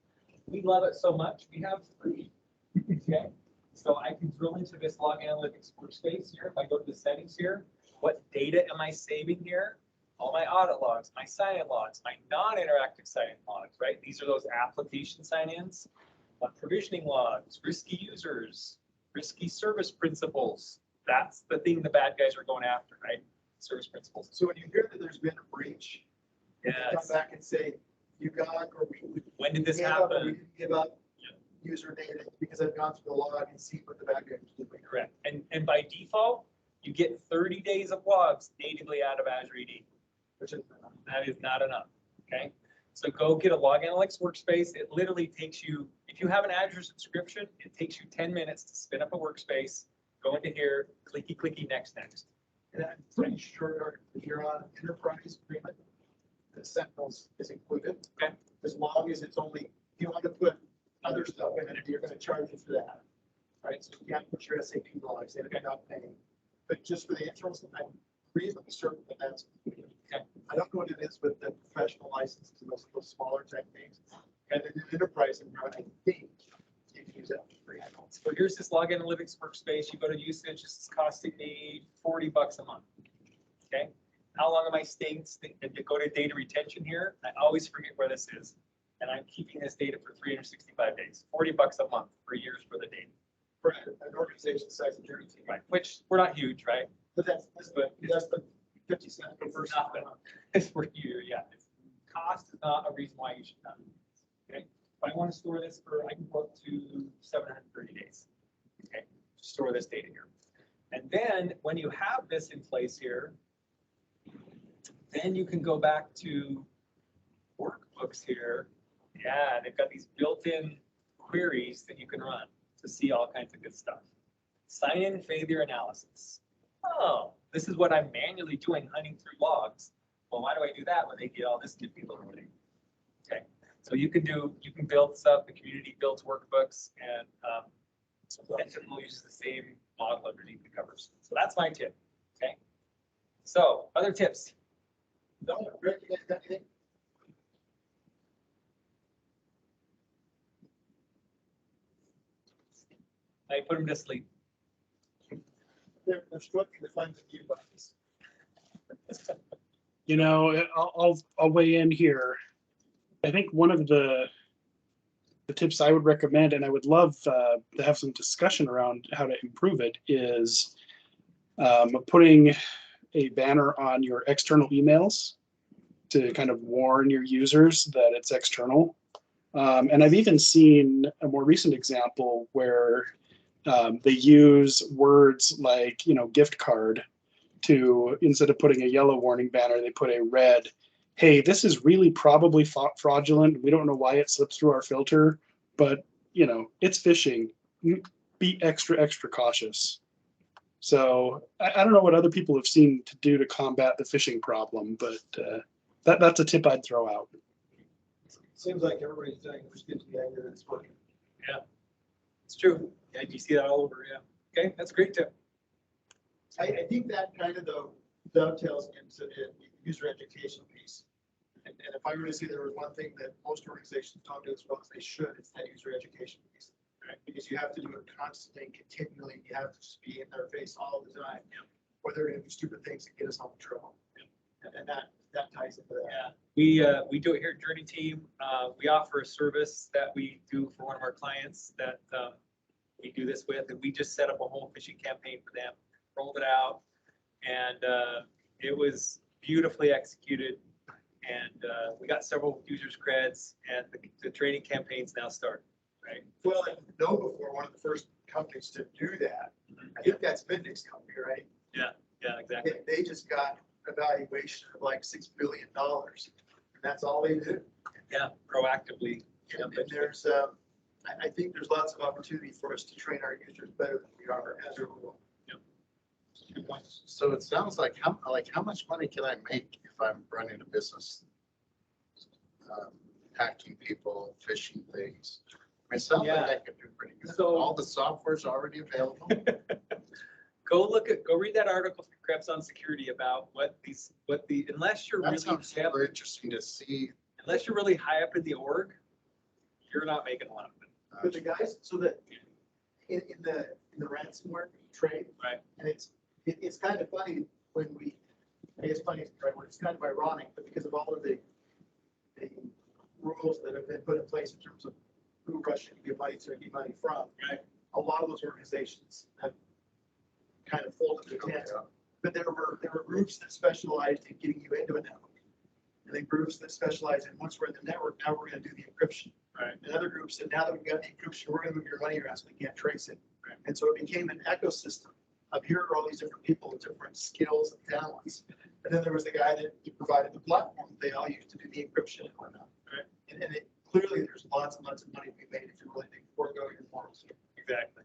We love it so much, we have free. Okay, so I can drill into this log analytics workspace here. If I go to the settings here, what data am I saving here? all my audit logs, my sign-in logs, my non-interactive sign-in logs, right? These are those application sign-ins, provisioning logs, risky users, risky service principles. That's the thing the bad guys are going after, right? Service principles. So when you hear that there's been a breach, you come Yes. back and say, you got, or we. When did this gave up, or happen? We didn't give up user data because I've gone through the log and seen what the bad guys are doing. Correct. And by default, you get 30 days of logs natively out of Azure AD, which is, that is not enough, okay? So go get a log analytics workspace. It literally takes you, if you have an Azure subscription, it takes you 10 minutes to spin up a workspace, go into here, clicky, clicky, next. And I'm pretty sure if you're on an enterprise agreement, the Sentinels is included. Okay. As long as it's only, if you want to put other stuff in it, you're gonna charge you for that. Right, so you can't put your SAP logs in, if you're not paying. But just for the internals, I'm reasonably certain that that's included. Okay. I don't know what it is with the professional licenses and those smaller type things. And then the enterprise environment, I think you can use that for free. So here's this log analytics workspace. You go to usage, this is costing me $40 a month. Okay. How long am I staying? Go to data retention here. I always forget where this is. And I'm keeping this data for 365 days, $40 a month for years for the data. For an organization size of Journeyteam. Right. Which we're not huge, right? But that's the 50 cents per person. Nothing. It's for you, yeah. Cost is not a reason why you should not. Okay. If I want to store this for, I can go up to 730 days. Okay. Store this data here. And then when you have this in place here, then you can go back to workbooks here. Yeah, they've got these built-in queries that you can run to see all kinds of good stuff. Sign-in failure analysis. Oh, this is what I'm manually doing, hunting through logs. Well, why do I do that when they get all this nifty little thing? Okay, so you can build stuff. The community builds workbooks, and Sentinel uses the same model underneath the covers. So that's my tip. Okay. So other tips. No, Rick, you guys got anything? I put them to sleep. They're struggling to find the view buttons. You know, I'll weigh in here. I think one of the tips I would recommend, and I would love to have some discussion around how to improve it, is putting a banner on your external emails to kind of warn your users that it's external. And I've even seen a more recent example where they use words like, gift card to, instead of putting a yellow warning banner, they put a red, hey, this is really probably fraudulent. We don't know why it slips through our filter, but it's phishing. Be extra, extra cautious. So I don't know what other people have seen to do to combat the phishing problem, but that's a tip I'd throw out. Seems like everybody's doing it, which gives me the idea that it's working. Yeah, it's true. Yeah, you see that all over. Yeah. Okay, that's a great tip. I think that kind of though dovetails into the user education piece. And if I were to say there was one thing that most organizations don't do as well as they should, it's that user education piece. Right? Because you have to do it constantly, continually. You have to just be in their face all the time. Or they're going to do stupid things that get us all in trouble. And that ties into that. Yeah, we do it here at Journeyteam. We offer a service that we do for one of our clients that we do this with, and we just set up a whole phishing campaign for them, rolled it out, and it was beautifully executed. And we got several users creds, and the training campaigns now start. Right. Well, I know before one of the first companies to do that. I think that's Midnix company, right? Yeah, exactly. They just got a valuation of like $6 billion, and that's all they do. Yeah, proactively. And there's, I think there's lots of opportunity for us to train our users better than we are as a rule. Good points. So it sounds like how much money can I make if I'm running a business? Hacking people, phishing things. I mean, it sounds like I could do pretty good. So- All the software's already available. Go read that article from Krebs on security about unless you're That really sounds super interesting to see. unless you're really high up in the org, you're not making a lot of it. But the guys, so that in the ransomware trade, Right. and it's kind of funny when we I guess funny is the right word, it's kind of ironic, but because of all of the rules that have been put in place in terms of who Russia can get money to and get money from, Right. a lot of those organizations have kind of folded their tent. But there were groups that specialized in getting you into a network. And then groups that specialize in once we're in the network, now we're going to do the encryption. Right. And other groups that now that we've got the encryption, we're going to move your money around so we can't trace it. Right. And so it became an ecosystem of here are all these different people with different skills and talents. And then there was the guy that provided the platform they all used to do the encryption and whatnot. Right. And it, clearly there's lots and lots of money to be made if you're willing to forego your morals. Exactly.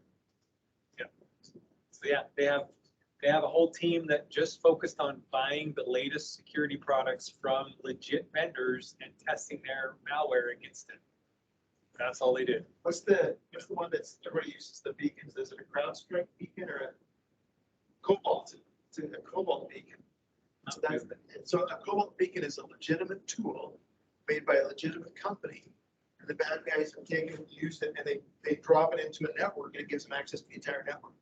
Yeah. So yeah, they have a whole team that just focused on buying the latest security products from legit vendors and testing their malware against it. That's all they did. What's the one that's everybody uses the beacons? Is it a CrowdStrike beacon or a Cobalt? It's a Cobalt beacon. So that's so a Cobalt beacon is a legitimate tool made by a legitimate company. And the bad guys have taken it, used it, and they drop it into a network and it gives them access to the entire network.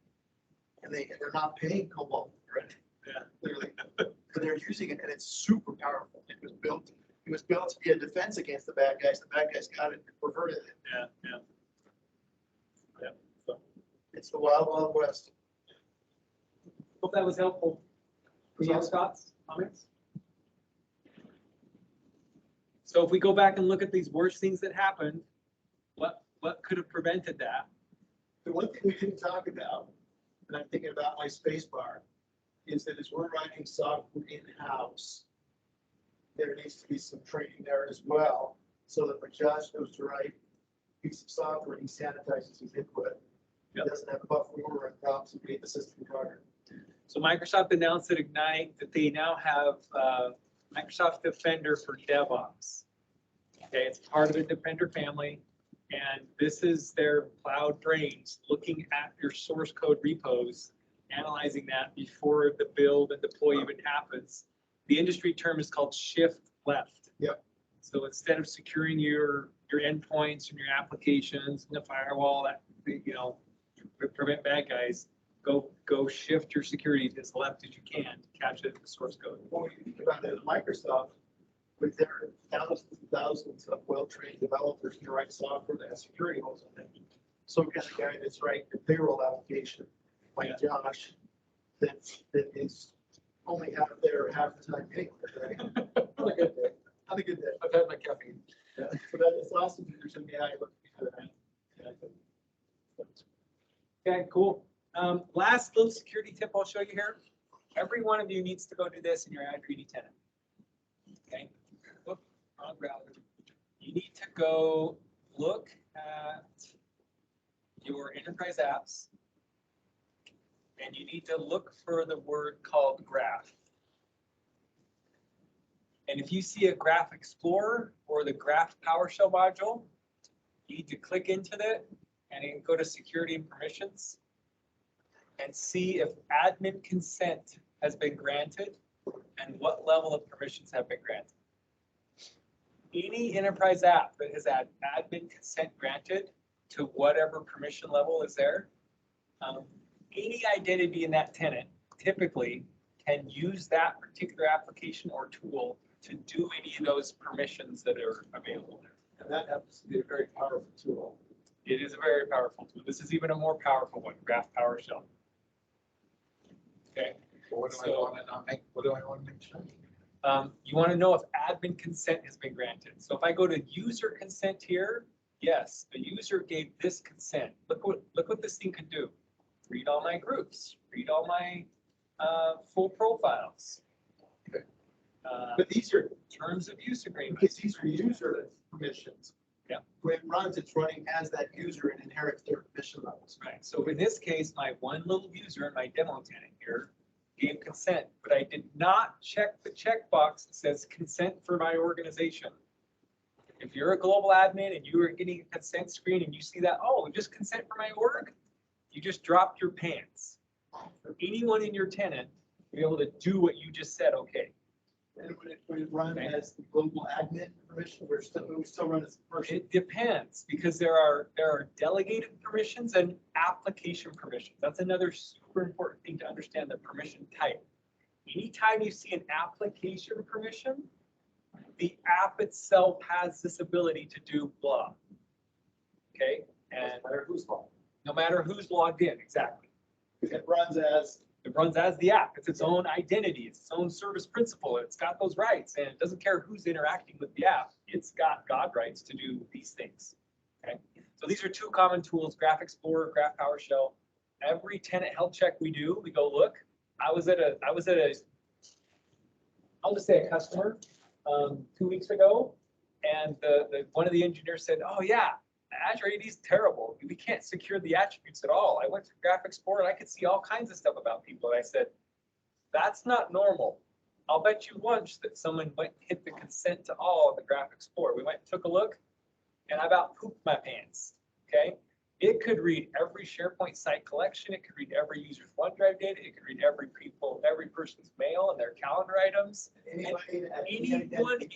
And they're not paying Cobalt for it. Yeah. Clearly, but they're using it and it's super powerful. It was built to be a defense against the bad guys. The bad guys got it and perverted it. Yeah. So It's the wild, wild west. hope that was helpful. Any other thoughts, comments? So if we go back and look at these worst things that happened, what could have prevented that? The one thing we didn't talk about, and I'm thinking about my space bar, is that as we're writing software in-house, there needs to be some training there as well, so that when Josh goes to write a piece of software, he sanitizes his input. He Yep. doesn't have buffer overrun problems and beat the system guard. So Microsoft announced at Ignite that they now have Microsoft Defender for DevOps. Okay, it's part of the Defender family. And this is their cloud brains looking at your source code repos, analyzing that before the build and deploy even happens. The industry term is called shift left. Yep. So instead of securing your endpoints and your applications and the firewall that, prevent bad guys, go shift your security as left as you can to catch it in the source code. When you think about it, Microsoft, with their thousands and thousands of well-trained developers to write software that has security holes in it. So we got a guy that's writing the payroll application, like Josh, that is only out there half the time anyway. Right? On a good day. On a good day. I've had my caffeine. Yeah. So that is awesome. There's some AI looking at that. Okay, cool. Last little security tip I'll show you here. Every one of you needs to go do this in your Azure AD tenant. Okay. Whoop, wrong browser. You need to go look at your enterprise apps, and you need to look for the word called graph. And if you see a Graph Explorer or the Graph PowerShell module, you need to click into it and then go to security and permissions and see if admin consent has been granted and what level of permissions have been granted. Any enterprise app that has had admin consent granted to whatever permission level is there, any identity in that tenant typically can use that particular application or tool to do any of those permissions that are available there. And that happens to be a very powerful tool. It is a very powerful tool. This is even a more powerful one, Graph PowerShell. Okay. What do I So- want to not make? What do I want to make sure? You want to know if admin consent has been granted. So if I go to user consent here, yes, the user gave this consent. Look what this thing can do. Read all my groups, read all my full profiles. Okay. Uh, But these are, terms of use agreements. because these are user permissions. Yeah. When it runs, it's running as that user and inherits their permission levels. Right, so in this case, my one little user in my demo tenant here gave consent, but I did not check the checkbox that says consent for my organization. If you're a global admin and you are getting a consent screen and you see that, oh, just consent for my org, you just dropped your pants. For anyone in your tenant, to be able to do what you just said, okay. And when it run Okay. as the global admin permission, we still run as a person. It depends, because there are delegated permissions and application permissions. That's another super important thing to understand, the permission type. anytime you see an application permission, the app itself has this ability to do blah. Okay, and no matter who's logged in, exactly. It runs as, It runs as the app. It's its own identity. It's its own service principal. It's got those rights, and it doesn't care who's interacting with the app. It's got God rights to do these things. Okay, so these are two common tools: Graph Explorer, Graph PowerShell. Every tenant health check we do, we go look. I'll just say a customer 2 weeks ago, and one of the engineers said, "Oh yeah, Azure AD is terrible. We can't secure the attributes at all. I went to Graph Explorer and I could see all kinds of stuff about people." And I said, "That's not normal. I'll bet you lunch that someone went and hit the consent to all of the Graph Explorer." We went and took a look, and I about pooped my pants. Okay, it could read every SharePoint site collection. It could read every user's OneDrive data. It could read every person's mail and their calendar items. Anyone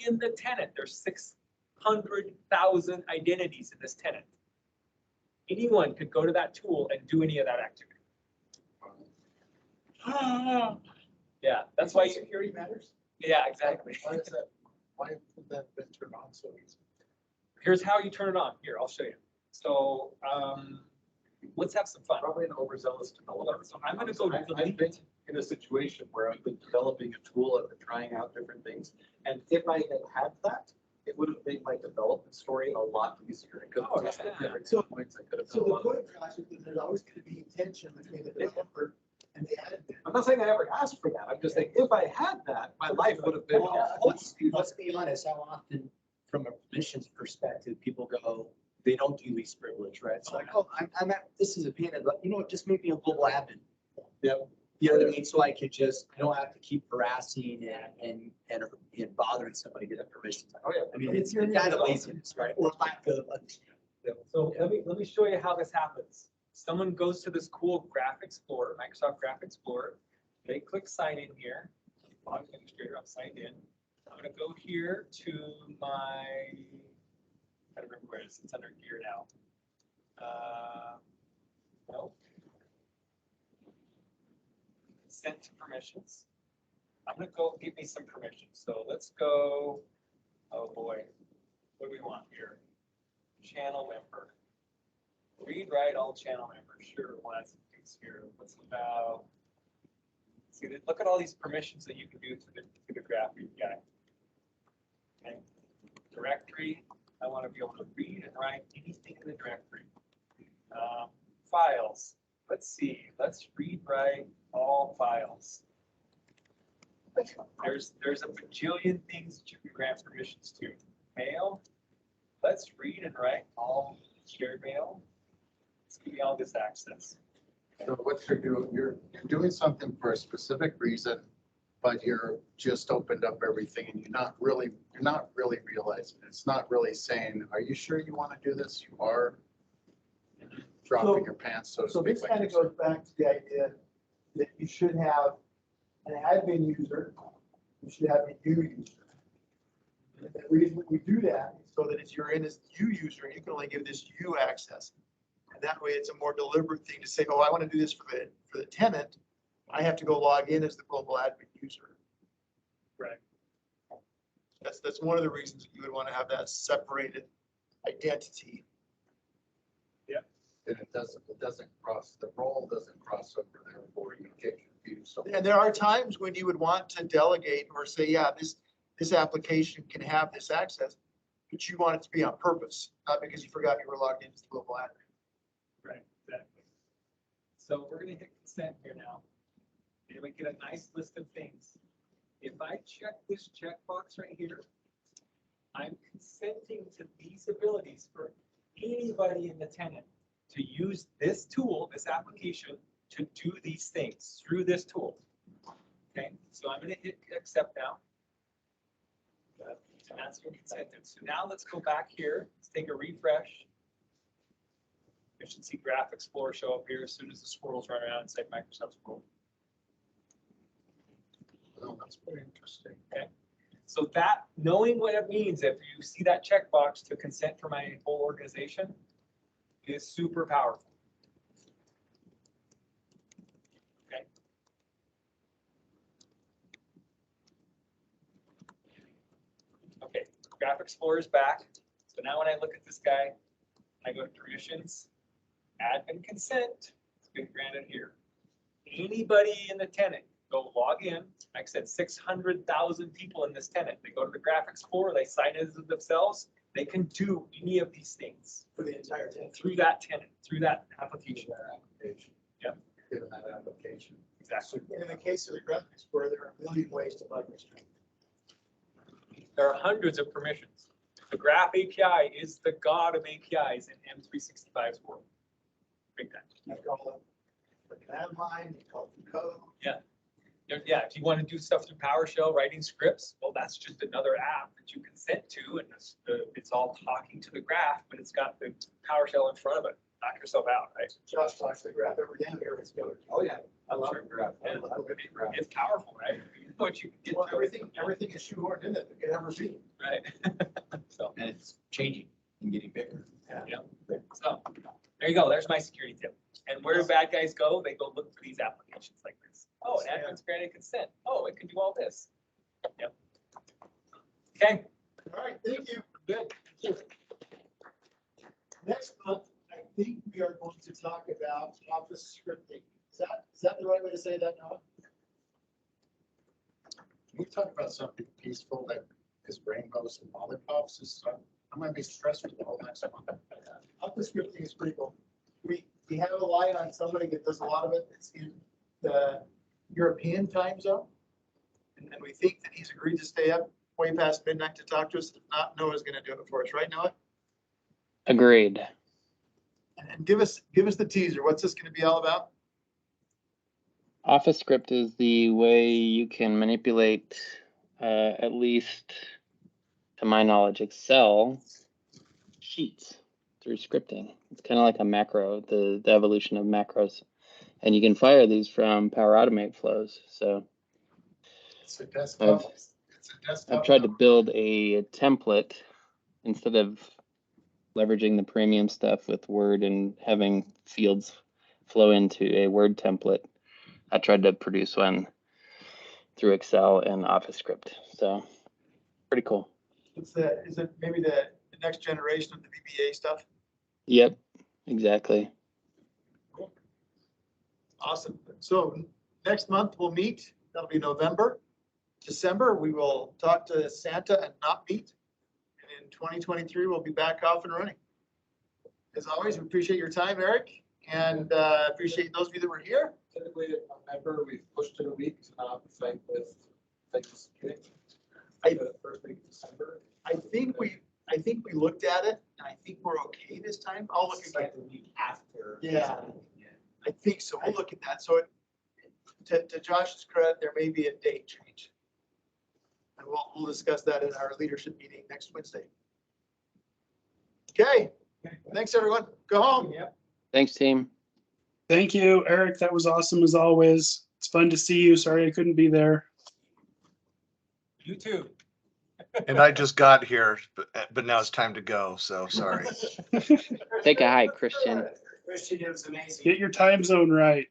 in the tenant. There's 600,000 identities in this tenant. Anyone could go to that tool and do any of that activity. Yeah, that's why security matters. Yeah, exactly. Why is that? Why would that been turned on so easy? Here's how you turn it on. Here, I'll show you. So let's have some fun. Probably an overzealous developer. So I'm going to go I've delete. been in a situation where I've been developing a tool, I've been trying out different things. And if I had had that, it would have made my development story a lot easier. I could Oh, have tested yeah. different So- points. I could have So done a the lot of. point, Josh, is that there's always going to be tension between the developer and the admin. I'm not saying I ever asked for that. I'm just saying if I had that, my life would have been. a lot Let's easier. be honest, how often, from a permissions perspective, people go, they don't do least privilege, right? It's like, oh, I'm at, this is a pain, but you know what, just make me a global admin. Yep. You know what I mean? So I could just, I don't have to keep harassing and bothering somebody to get permission. Oh, yeah. I mean, it's kind of laziness, right? Or lack of understanding. So let me show you how this happens. Someone goes to this cool Graph Explorer, Microsoft Graph Explorer. They click sign in here. Log administrator, I'm signed in. I'm going to go here to my, I don't remember where it is. It's under gear now. No. Consent to permissions. I'm going to go give me some permissions. So let's go. Oh boy. What do we want here? Channel member. Read, write all channel members. Sure, well, that's things here. What's about? See, look at all these permissions that you can do to the graph guy. Okay. Directory. I want to be able to read and write anything in the directory. Files. Let's see. Let's read, write all files. There's a bajillion things that you can grant permissions to. Mail. Let's read and write all shared mail. Let's give me all this access. So what you're doing, you're doing something for a specific reason, but you're just opened up everything and you're not really realizing it. It's not really saying, are you sure you want to do this? You are dropping your pants, so to So speak. this like kind of you're goes back to the idea that you should have an admin user, you should have a U user. And the reason we do that is so that if you're in as U user, you can only give this U access. And that way it's a more deliberate thing to say, oh, I want to do this for the tenant. I have to go log in as the global admin user. Right. That's one of the reasons that you would want to have that separated identity. And it doesn't cross, the role doesn't cross over there for you get confused. So And there are times when you would want to delegate or say, yeah, this application can have this access, but you want it to be on purpose, not because you forgot you were logged into the global admin. Right, exactly. So we're going to hit consent here now. And we get a nice list of things. If I check this checkbox right here, I'm consenting to these abilities for anybody in the tenant to use this tool, this application, to do these things through this tool. Okay, so I'm going to hit accept now. And that's your consented. So now let's go back here. Let's take a refresh. You should see Graph Explorer show up here as soon as the squirrels run around inside Microsoft Squirrel. oh, that's very interesting. Okay, so that knowing what it means, if you see that checkbox to consent for my whole organization, is super powerful. Okay. Graph Explorer is back. So now when I look at this guy, I go to permissions, admin consent, it's been granted here. Anybody in the tenant, go log in. Like I said, 600,000 people in this tenant. They go to the Graph Explorer, they sign in as themselves. They can do any of these things For the entire tenant. through that tenant, through that application. Yep. Given that application. Exactly. In the case of the Graph Explorer, there are a million ways to bug this. There are hundreds of permissions. The Graph API is the god of APIs in M365's world. Big time. You call it a command line, you call it code. Yeah, if you want to do stuff through PowerShell, writing scripts, well, that's just another app that you consent to, and it's all talking to the graph, but it's got the PowerShell in front of it. Knock yourself out, right? Josh talks to the graph every day here. It's good. Oh, yeah. I love it. Graph. I Yeah. love it. Graph. It's powerful, right? You know what you can get Well, to it, everything is shoehorned in it. You can ever see. right? So, And it's changing and getting bigger. so, there you go. There's my security tip. And where do bad guys go? They go look for these applications like this. Oh, an admin's granted consent. Oh, it can do all this. Yep. Okay. All right, thank you. Good. Next month, I think we are going to talk about office scripting. Is that the right way to say that, Noah? Can we talk about something peaceful that is rainbows and lollipops and stuff? I'm gonna be stressed with the whole next month. Office scripting is pretty cool. We have a line on somebody that does a lot of it. It's in the European time zone. And we think that he's agreed to stay up way past midnight to talk to us. If not, Noah's gonna do it for us, right, Noah? Agreed. And give us the teaser. What's this gonna be all about? Office script is the way you can manipulate, at least to my knowledge, Excel sheets through scripting. It's kind of like a macro, the evolution of macros. And you can fire these from Power Automate flows. So It's a desktop. It's a desktop. I've tried to build a template instead of leveraging the premium stuff with Word and having fields flow into a Word template. I tried to produce one through Excel and OfficeScript. So pretty cool. Is it maybe the next generation of the VBA stuff? Yep, exactly. Awesome. So next month we'll meet. That'll be November. December, we will talk to Santa and not meet. And in 2023, we'll be back off and running. As always, we appreciate your time, Eric, and appreciate those of you that were here. Typically, in November, we've pushed it a week to not fight with things. The first week of December. I think we looked at it, and I think we're okay this time. I'll look It's again. like the week after. Yeah. I think so. We'll look at that. So to Josh's credit, there may be a date change. And we'll discuss that in our leadership meeting next Wednesday. Okay, thanks, everyone. Go home. Yep. Thanks, team. Thank you, Eric. That was awesome as always. It's fun to see you. Sorry I couldn't be there. You too. And I just got here, but now it's time to go, so sorry. Take a hike, Christian. Christian, it was amazing. Get your time zone right.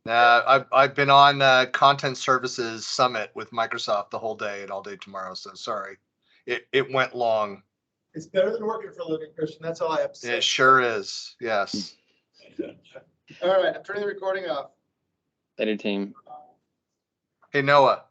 I've been on Content Services Summit with Microsoft the whole day and all day tomorrow, so sorry. It went long. It's better than working for a living, Christian. That's all I have to say. It sure is, yes. All right, I'm turning the recording off. Later, team. Hey, Noah,